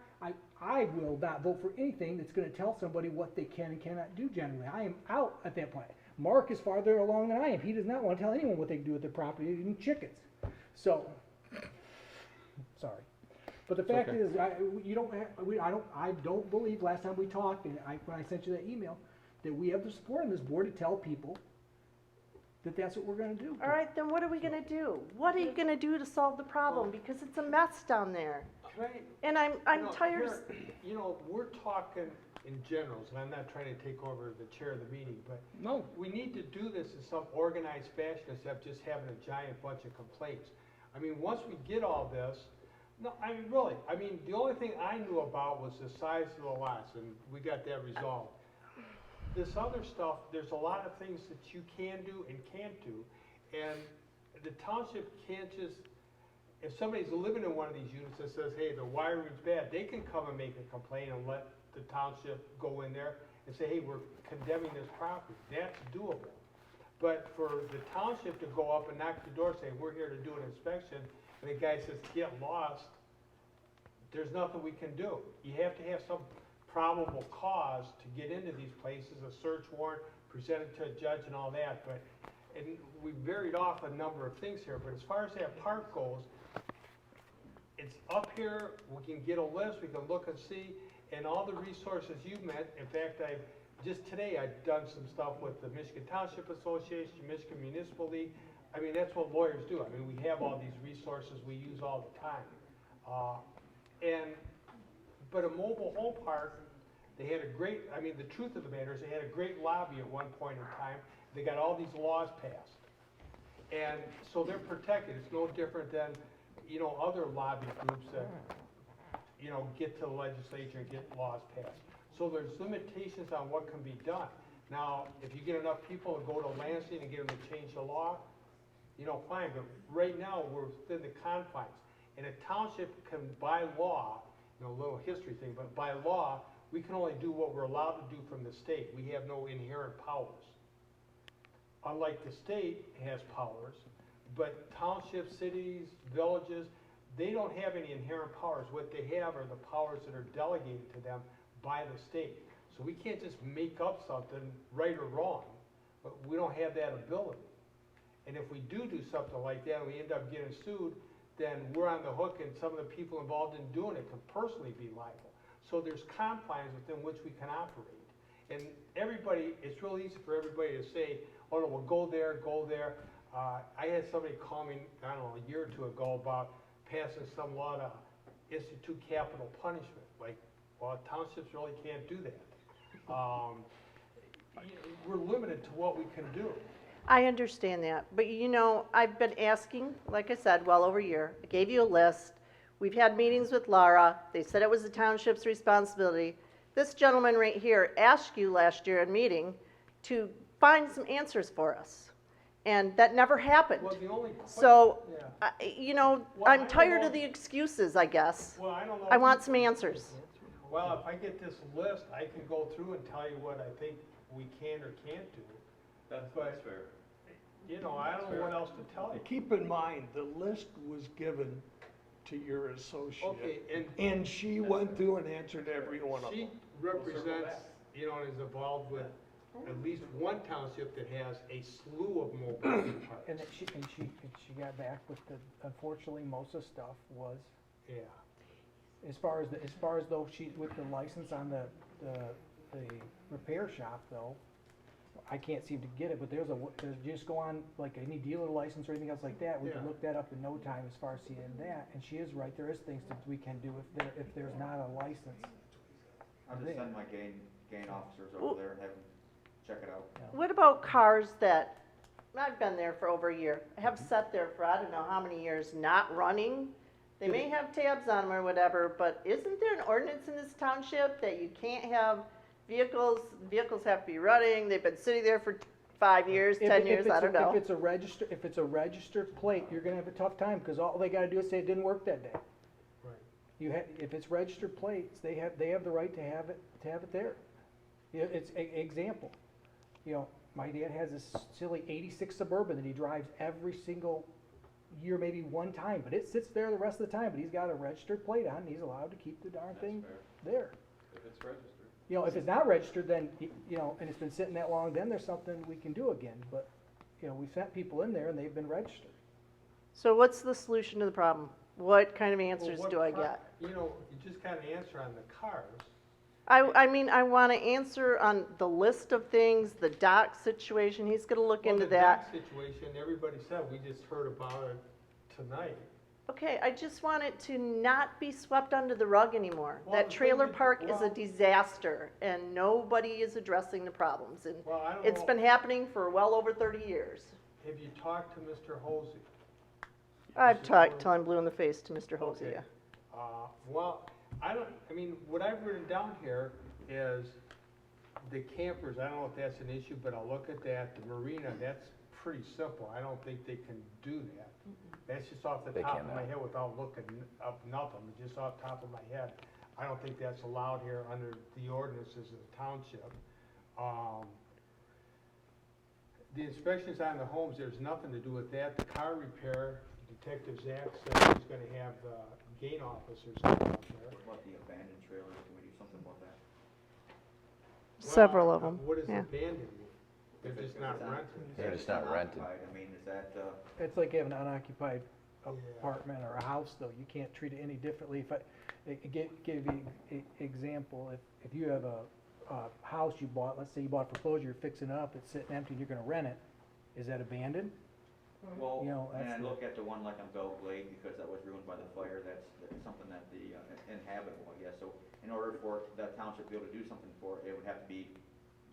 I will not vote for anything that's gonna tell somebody what they can and cannot do generally. I am out at that point. Mark is farther along than I am. He does not wanna tell anyone what they can do with their property, even chickens. So, sorry. But the fact okay. is, I don't believe, last time we talked, and when I sent you that email, that we have the support on this board to tell people that that's what we're gonna do. All right, then what are we gonna do? What are you gonna do to solve the problem? Because it's a mess down there. Right. And I'm You know, tired. here, we're talking in generals, and I'm not trying to take over the chair of the meeting, but No, we need to do this in some organized fashion instead of just having a giant bunch of complaints. I mean, once we get all this, no, I mean, really, I mean, the only thing I knew about was the size of the lots, and we got that resolved. This other stuff, there's a lot of things that you can do and can't do, and the township can't just, if somebody's living in one of these units that says, hey, the wiring's bad, they can come and make a complaint and let the township go in there and say, hey, we're condemning this property. That's doable. But for the township to go up and knock the door saying, we're here to do an inspection, and the guy says, get lost, there's nothing we can do. You have to have some probable cause to get into these places, a search warrant, presented to a judge and all that, but, and we buried off a number of things here, but as far as that park goes, it's up here, we can get a list, we can look and see, and all the resources you've met, in fact, just today, I've done some stuff with the Michigan Township Association, Michigan Municipal League. I mean, that's what lawyers do. I mean, we have all these resources we use all the time. But a mobile home park, they had a great, I mean, the truth of the matter is they had a great lobby at one point in time. They got all these laws passed. And so they're protected. It's no different than, other lobby groups that, get to the legislature and get laws passed. So there's limitations on what can be done. Now, if you get enough people to go to Lansing and get them to change the law, fine, but right now, we're within the confines. And a township can, by law, a little history thing, but by law, we can only do what we're allowed to do from the state. We have no inherent powers. Unlike the state has powers, but townships, cities, villages, they don't have any inherent powers. What they have are the powers that are delegated to them by the state. So we can't just make up something, right or wrong, but we don't have that ability. And if we do something like that and we end up getting sued, then we're on the hook and some of the people involved in doing it can personally be liable. So there's confines within which we can operate. And everybody, it's real easy for everybody to say, oh no, we'll go there, go there. I had somebody call me, I don't know, a year or two ago about passing some law to institute capital punishment. Like, well, townships really can't do that. We're limited to what we can do. I understand that, but I've been asking, like I said, well over a year. I gave you a list. We've had meetings with Laura. They said it was the township's responsibility. This gentleman right here asked you last year in meeting to find some answers for us, and that never happened. Well, the only So, yeah. I'm tired of the excuses, I guess. Well, I don't know. I want some answers. Well, if I get this list, I can go through and tell you what I think we can or can't do. That's fair. I don't know what else to tell you. keep in mind, the list was given to your associate. Okay, And she went through and answered every one of she them. represents, and is involved with at least one township that has a slew of mobile home parks. And that she got back with unfortunately, most of the stuff was, Yeah. as far as though she, with the license on the repair shop though, I can't seem to get it, but there's just go on, like any dealer license or anything else like that, we can Yeah. look that up in no time as far as seeing that, and she is right, there is things that we can do if there's not a license. I'll just send my gain officers over there and have them check it out. What about cars that, I've been there for over a year, have sat there for I don't know how many years, not running? They may have tabs on them or whatever, but isn't there an ordinance in this township that you can't have vehicles have to be running, they've been sitting there for 5 years, If 10 it- years, if I it's don't a- know. If it's a registered plate, you're gonna have a tough time, because all they gotta do is say it didn't work that day. Right. If it's registered plates, they have the right to have it there. It's example, my dad has this silly '86 Suburban that he drives every single year, maybe one time, but it sits there the rest of the time, but he's got a registered plate on, and he's allowed to keep the darn thing there. If it's registered. If it's not registered, then, and it's been sitting that long, then there's something we can do again, but, we've sent people in there and they've been registered. So what's the solution to the problem? What kind of Well, answers what do I pro- get? You just got an answer on the cars. I mean, I want to answer on the list of things, the dock situation, he's gonna look into that. The dock situation, everybody said, we just heard about it tonight. Okay, I just want it to not be swept under the rug anymore. Well, That the trailer thing is- park is a well- disaster, and nobody is addressing the problems, and Well, I don't it's know. been happening for well over 30 years. Have you talked to Mr. Hosey? I've talked till I'm blue in the face to Mr. Hosey, Okay. yeah. Well, what I've written down here is the campers, I don't know if that's an issue, but I'll look at that. The marina, that's pretty simple. I don't think they can do that. That's just off the They top of cannot. my head without looking up nothing, just off the top of my head. I don't think that's allowed here under the ordinances of the township. The inspections on the homes, there's nothing to do with that. The car repair, Detective Zach said he's gonna have gain officers out there. What about the abandoned trailers? Can we do something about that? Several of them, What does yeah. abandoned mean? They're If just it's not on- rented. if They're it's just not rented. unoccupied, is that, It's like having an unoccupied Yeah. apartment or a house, though. You can't treat it any differently. Give you an example, if you have a house you bought, let's say you bought foreclosure, you're fixing it up, it's sitting empty, and you're gonna rent it, is that abandoned? well, that's and I the- look at the one like on Belglade, because that was ruined by the fire, that's something that the inhabitable, I guess. So in order for the township to be able to do something for it, it would have to be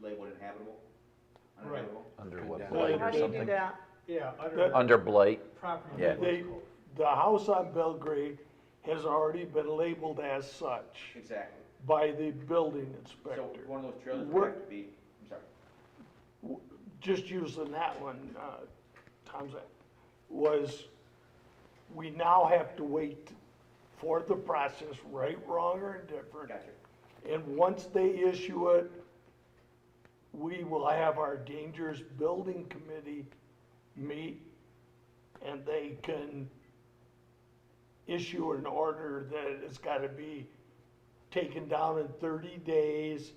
labeled inhabitable? Right. Uninhabitable? Under what, Well, blight How or do you do something? that? Yeah, That- Under blight, property Yeah. maintenance code. the house on Belgrade has already been labeled as such Exactly. by the building So inspector. one of those trailers We're- would have to be, I'm sorry. Just using that one, Tom's, was we now have to wait for the process, right, wrong, or indifferent. Gotcha. And once they issue it, we will have our dangerous building committee meet, and they can issue an order that it's gotta be taken down in 30 days.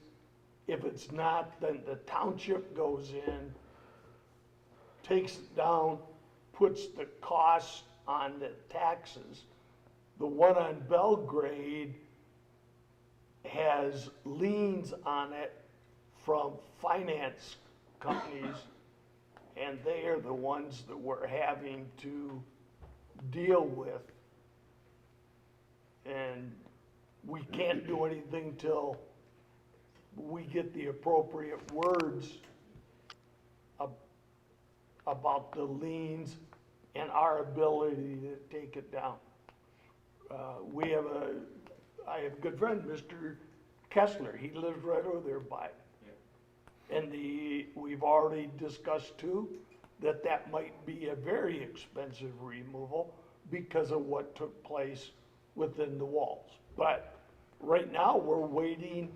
If it's not, then the township goes in, takes it down, puts the cost on the taxes. The one on Belgrade has liens on it from finance companies, and they are the ones that we're having to deal with. And we can't do anything till we get the appropriate words about the liens and our ability to take it down. I have a good friend, Mr. Kessler, he lives right over there by it. And we've already discussed too, that might be a very expensive removal because of what took place within the walls. But right now, we're waiting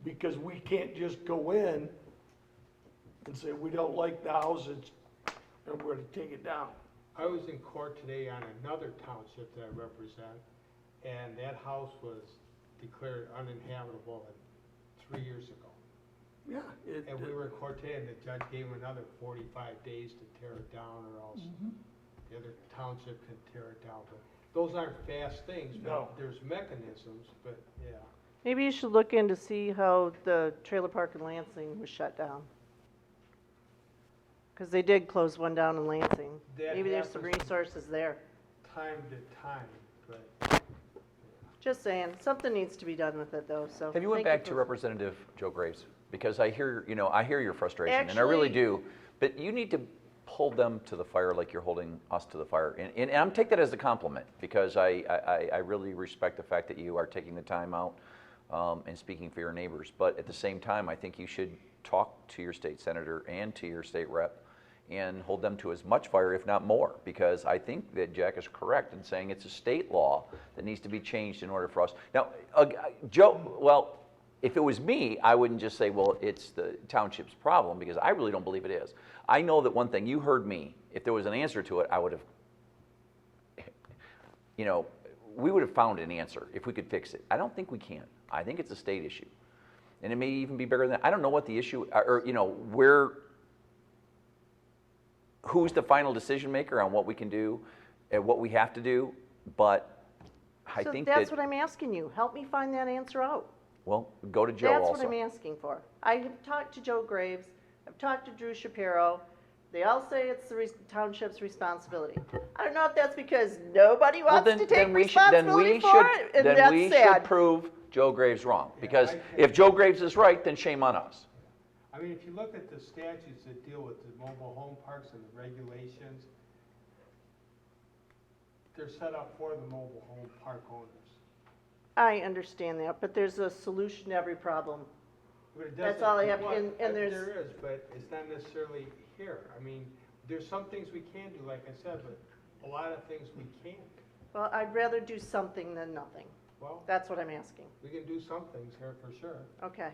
because we can't just go in and say, we don't like the house, and we're gonna take it down. I was in court today on another township that I represent, and that house was declared uninhabitable 3 years ago. Yeah. And we were in court today, and the judge gave him another 45 days to tear it down, or else the other township can tear it down. But those aren't fast things, No. but there's mechanisms, but yeah. Maybe you should look in to see how the trailer park in Lansing was shut down. Because they did close one down in Lansing. That Maybe there's some happens resources there. Time to time, but Just saying, something needs to be done with it though, so. have you went thank back to for- Representative Joe Graves? Because I hear your frustration, and I really Actually- do, but you need to hold them to the fire like you're holding us to the fire. And I'm take that as a compliment, because I really respect the fact that you are taking the time out and speaking for your neighbors. But at the same time, I think you should talk to your state senator and to your state rep and hold them to as much fire, if not more, because I think that Jack is correct in saying it's a state law that needs to be changed in order for us. Now, Joe, well, if it was me, I wouldn't just say, well, it's the township's problem, because I really don't believe it is. I know that one thing, you heard me, if there was an answer to it, I would have, we would have found an answer if we could fix it. I don't think we can. I think it's a state issue. And it may even be bigger than that. I don't know what the issue, who's the final decision maker on what we can do and what we have to do, but I think that... So that's what I'm asking you. Help me find that answer out. Well, go to Joe That's also. what I'm asking for. I have talked to Joe Graves, I've talked to Drew Shapiro. They all say it's the township's responsibility. I don't know if that's because nobody wants to take responsibility for it, and that's we sad. should prove Joe Graves wrong, because if Joe Graves is right, then shame on us. I mean, if you look at the statutes that deal with the mobile home parks and the regulations, they're set up for the mobile home park owners. I understand that, but there's a solution to every problem. But it That's doesn't- all I have, well, and there's... There is, but it's not necessarily here. I mean, there's some things we can do, like I said, but a lot of things we can't. Well, I'd rather do something than nothing. Well, That's what I'm asking. we can do some things here for sure. Okay.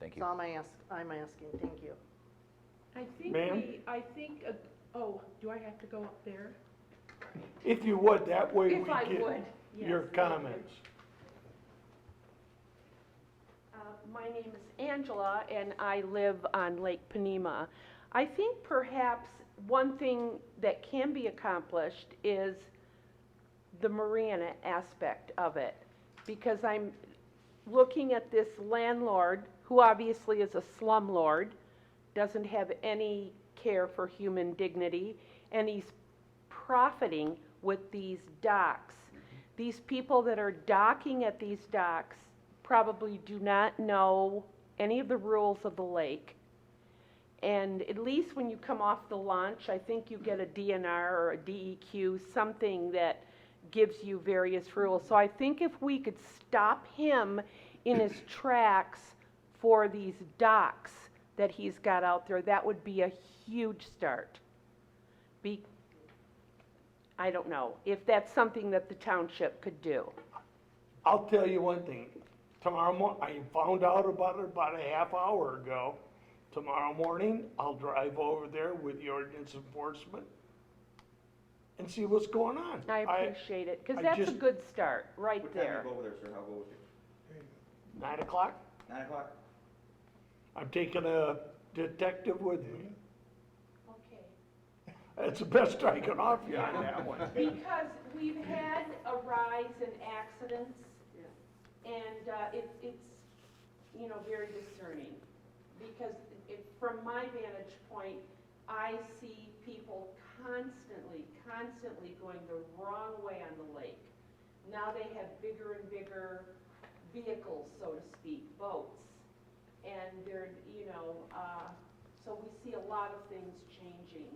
Thank That's you. all I'm asking. Thank you. I think Ma'am? do I have to go up there? If you would, that way we If I get would, yes. your comments. My name is Angela, and I live on Lake Panema. I think perhaps one thing that can be accomplished is the marina aspect of it, because I'm looking at this landlord, who obviously is a slumlord, doesn't have any care for human dignity, and he's profiting with these docks. These people that are docking at these docks probably do not know any of the rules of the lake. And at least when you come off the launch, I think you get a DNR or a DEQ, something that gives you various rules. So I think if we could stop him in his tracks for these docks that he's got out there, that would be a huge start. I don't know if that's something that the township could do. I'll tell you one thing. Tomorrow morning, I found out about it about a half hour ago. Tomorrow morning, I'll drive over there with the ordinance enforcement and see what's going on. I appreciate it, because I that's a just- good start, right What time there. do you go over there, sir? I'll go with you. 9 o'clock, 9 o'clock? I'm taking a detective with me. Okay. That's the best I can offer you on that one. Because we've had a rise in accidents, and it's very discerning. Because from my vantage point, I see people constantly going the wrong way on the lake. Now they have bigger and bigger vehicles, so to speak, boats. And they're, so we see a lot of things changing.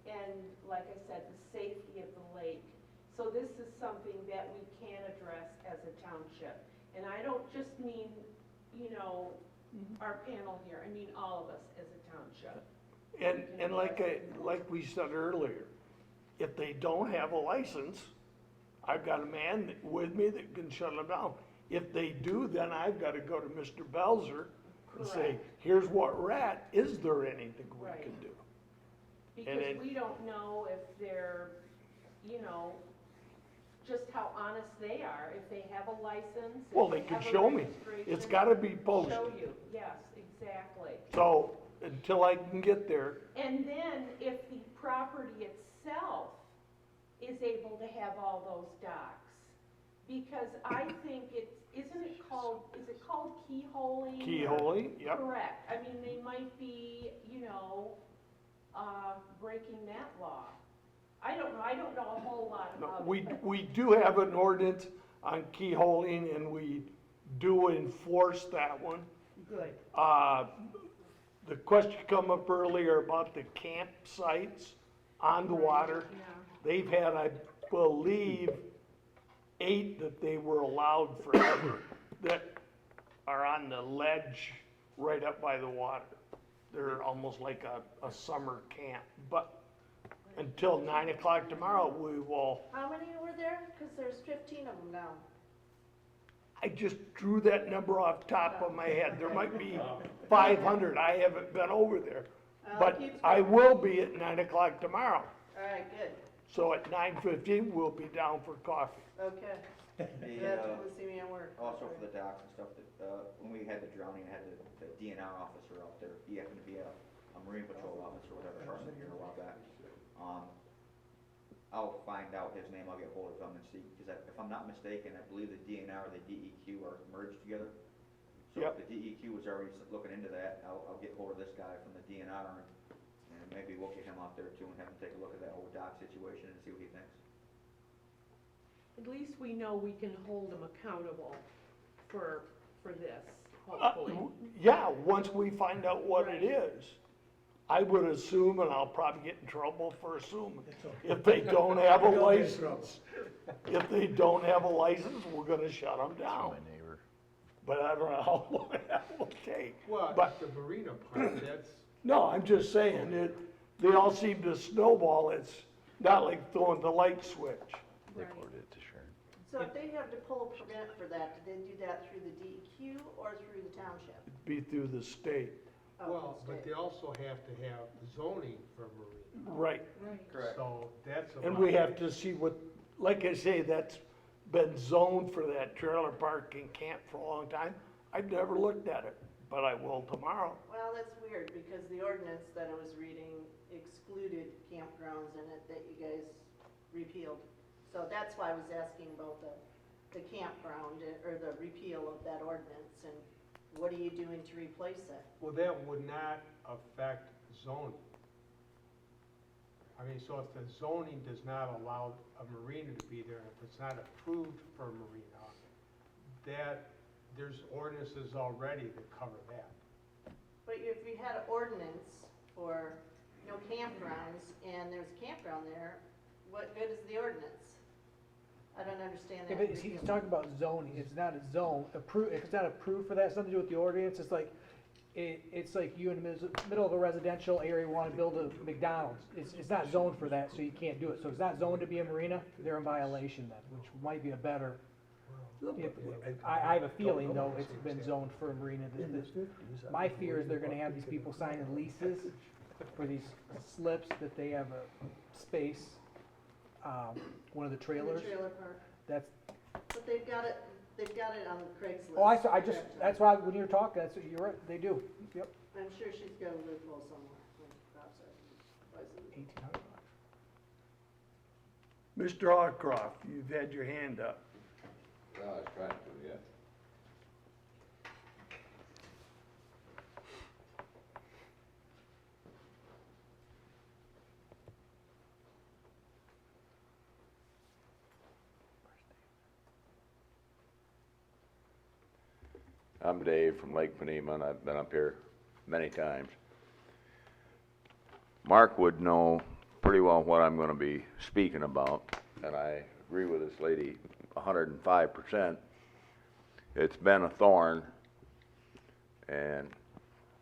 And like I said, the safety of the lake. So this is something that we can address as a township. And I don't just mean, our panel here, I mean all of us as a township. And like we said earlier, if they don't have a license, I've got a man with me that can shut them down. If they do, then I've got to go to Mr. Belzer and say, Correct. here's what we're at, is there anything we Right. can do? Because then- we don't know if they're, just how honest they are, if they have a license. if Well, they can have a show me. registration. It's got to be posted. Show you, yes, exactly. So until I can get there, And then if the property itself is able to have all those docks, because I think is it called keyholing? keyholing, yep. Correct. I mean, they might be, breaking that law. I don't know a whole lot No, about we, it. but- we do have an ordinance on keyholing and we do enforce that one. Good. The question come up earlier about the campsites on the water. Yeah. They've had, I believe, 8 that they were allowed forever that are on the ledge right up by the water. They're almost like a summer camp, but until 9 o'clock tomorrow, we will, How many were there? Cause there's 15 of them now. I just drew that number off top of my head. There might be 500. I haven't been over there. But I will be at 9 o'clock tomorrow. Alright, good, So at 9:15, we'll be down for coffee. okay. The, You have to come and see me at work. also for the docks and stuff, that, when we had the drowning, I had the DNR officer out there, he happened to be a Marine Patrol officer, whatever, department here a while back. I'll find out his name, I'll get hold of him and see, because if I'm not mistaken, I believe the DNR and the DEQ are merged together. So Yep. if the DEQ was already looking into that, I'll get hold of this guy from the DNR, and maybe we'll get him out there too, and have him take a look at that whole dock situation and see what he thinks. At least we know we can hold them accountable for this, hopefully. Yeah, once we find out what it is. I would assume, and I'll probably get in trouble for assuming, if they don't have a license, if they don't have a license, we're gonna shut them down. My neighbor. But I don't know how long that will take. Well, But- the marina part, that's, No, I'm just saying, they all seem to snowball. It's not like throwing the light switch. They Right. forwarded it to Sharon. So if they have to pull a permit for that, do they do that through the DEQ or through the township? It'd be through the state. Oh, well, the but state. they also have to have zoning for marina. Right. Right. So that's a. And we have to see what, like I say, that's been zoned for that trailer park and camp for a long time. I've never looked at it, but I will tomorrow. Well, that's weird, because the ordinance that I was reading excluded campgrounds in it that you guys repealed. So that's why I was asking about the campground, or the repeal of that ordinance, and what are you doing to replace it? Well, that would not affect zoning. I mean, so if the zoning does not allow a marina to be there, if it's not approved for a marina, that, there's ordinances already that cover that. But if you had an ordinance for no campgrounds, and there's a campground there, what good is the ordinance? I don't understand Yeah, that. but he's talking about zoning, it's not a zone, if it's not approved for that, it's something to do with the ordinance, it's like, it's like you in the middle of a residential area wanna build a McDonald's, it's not zoned for that, so you can't do it, so if it's not zoned to be a marina, they're in violation then, which might be a better, I have a feeling though, it's been zoned for a marina. My fear is they're gonna have these people signing leases for these slips that they have a space, one of the In the trailers, trailer park, that's, but they've got it on Craigslist. oh, I just, that's why, when you were talking, that's, you're right, they do, yep. I'm sure she's got a loophole somewhere, when Rob said. 1800 Mr. Hawcroft, you've had your hand up. Well, I was trying to, yeah. I'm Dave from Lake Panema, and I've been up here many times. Mark would know pretty well what I'm gonna be speaking about, and I agree with this lady 105%. It's been a thorn, and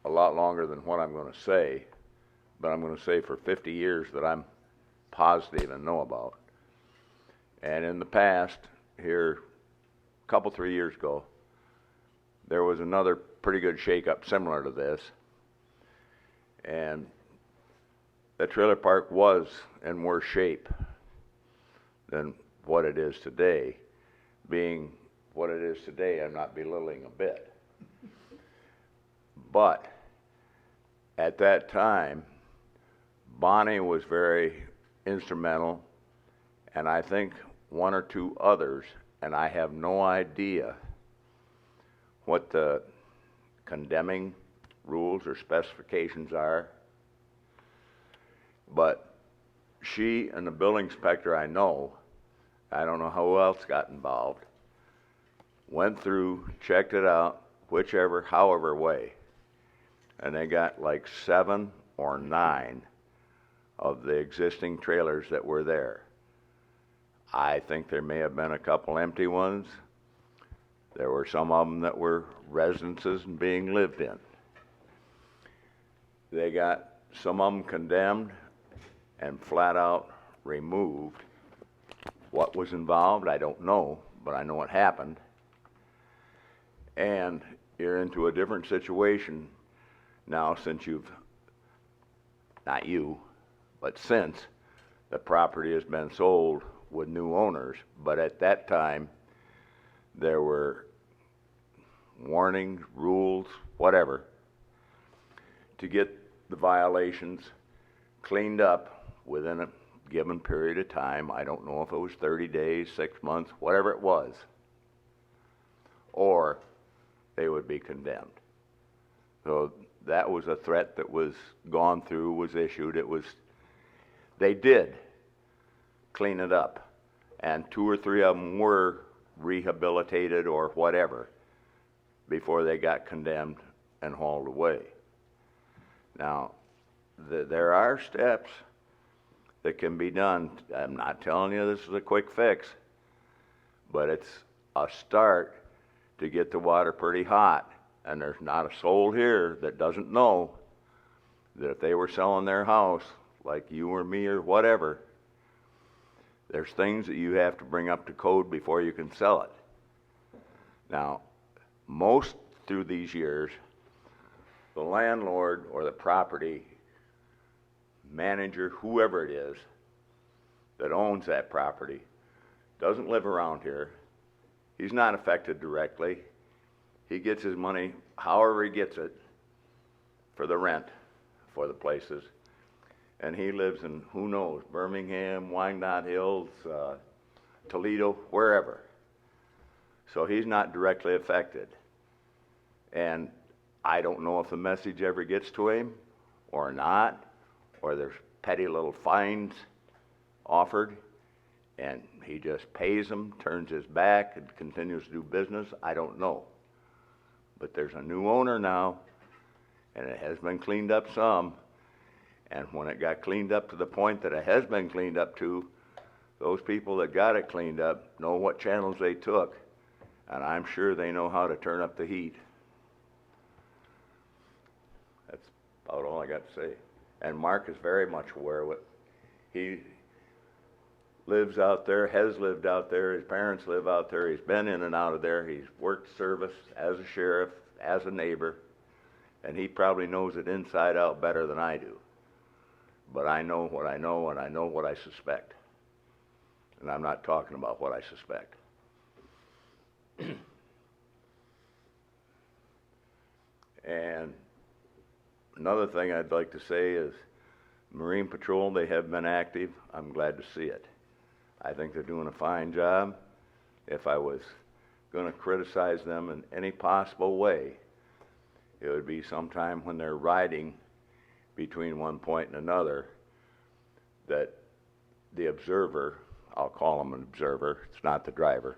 a lot longer than what I'm gonna say, but I'm gonna say for 50 years that I'm positive and know about. And in the past, here, a couple, 3 years ago, there was another pretty good shakeup similar to this. And the trailer park was in worse shape than what it is today. Being what it is today, I'm not belittling a bit. But at that time, Bonnie was very instrumental, and I think one or two others, and I have no idea what the condemning rules or specifications are, but she and the building inspector I don't know who else got involved, went through, checked it out, however way, and they got like 7 or 9 of the existing trailers that were there. I think there may have been a couple empty ones. There were some of them that were residences and being lived in. they got some of them condemned and flat out removed. What was involved, I don't know, but I know it happened. And you're into a different situation now since you've, not you, but since the property has been sold with new owners. But at that time, there were warnings, rules, whatever, to get the violations cleaned up within a given period of time. I don't know if it was 30 days, 6 months, whatever it was, or they would be condemned. So that was a threat that was gone through, was issued. It was, they did clean it up, and 2 or 3 of them were rehabilitated or whatever before they got condemned and hauled away. Now, there are steps that can be done. I'm not telling you this is a quick fix, but it's a start to get the water pretty hot. And there's not a soul here that doesn't know that if they were selling their house, like you or me or whatever, there's things that you have to bring up to code before you can sell it. Now, most through these years, the landlord or the property manager, whoever it is that owns that property, doesn't live around here. He's not affected directly. He gets his money however he gets it for the rent for the places. And he lives in, who knows, Birmingham, Wyandotte Hills, Toledo, wherever. So he's not directly affected. And I don't know if the message ever gets to him or not, or there's petty little fines offered, and he just pays them, turns his back, and continues to do business. I don't know. But there's a new owner now, and it has been cleaned up some. And when it got cleaned up to the point that it has been cleaned up to, those people that got it cleaned up know what channels they took, and I'm sure they know how to turn up the heat. That's about all I got to say. And Mark is very much aware of it. He lives out there, has lived out there, his parents live out there, he's been in and out of there, he's worked service as a sheriff, as a neighbor, and he probably knows it inside out better than I do. But I know what I know, and I know what I suspect. And I'm not talking about what I suspect. And another thing I'd like to say is Marine Patrol, they have been active. I'm glad to see it. I think they're doing a fine job. If I was going to criticize them in any possible way, it would be sometime when they're riding between one point and another, that the observer, I'll call him an observer, it's not the driver,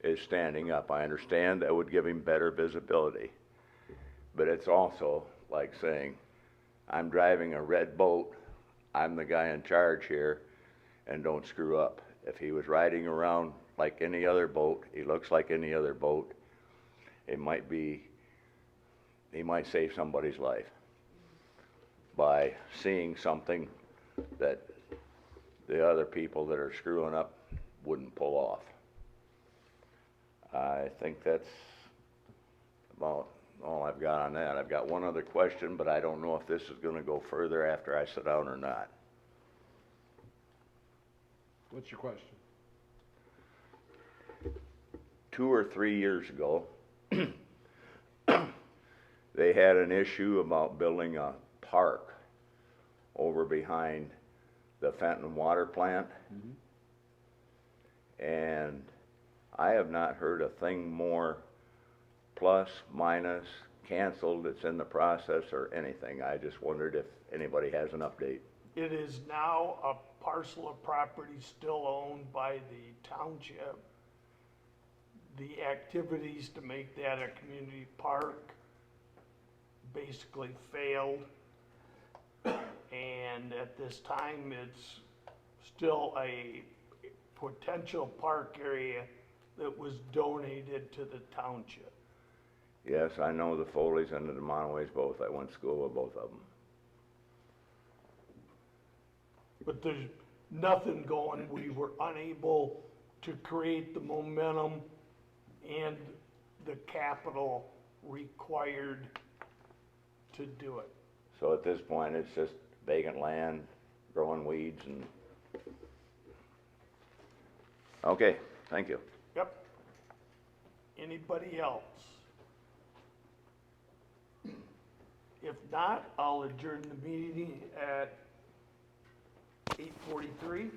is standing up. I understand that would give him better visibility, but it's also like saying, I'm driving a red boat, I'm the guy in charge here, and don't screw up. If he was riding around like any other boat, he looks like any other boat, it might be, he might save somebody's life by seeing something that the other people that are screwing up wouldn't pull off. I think that's about all I've got on that. I've got one other question, but I don't know if this is going to go further after I sit down or not. What's your question? 2 or 3 years ago, they had an issue about building a park over behind the Fenton water plant. And I have not heard a thing more plus, minus, canceled, that's in the process or anything. I just wondered if anybody has an update. It is now a parcel of property still owned by the township. The activities to make that a community park basically failed. And at this time, it's still a potential park area that was donated to the township. Yes, I know the Foleys and the Monoways both. I went to school with both of them. But there's nothing going, we were unable to create the momentum and the capital required to do it. So at this point, it's just vacant land, growing weeds and... Okay, thank you. Yep. Anybody else? If not, I'll adjourn the meeting at 8:43.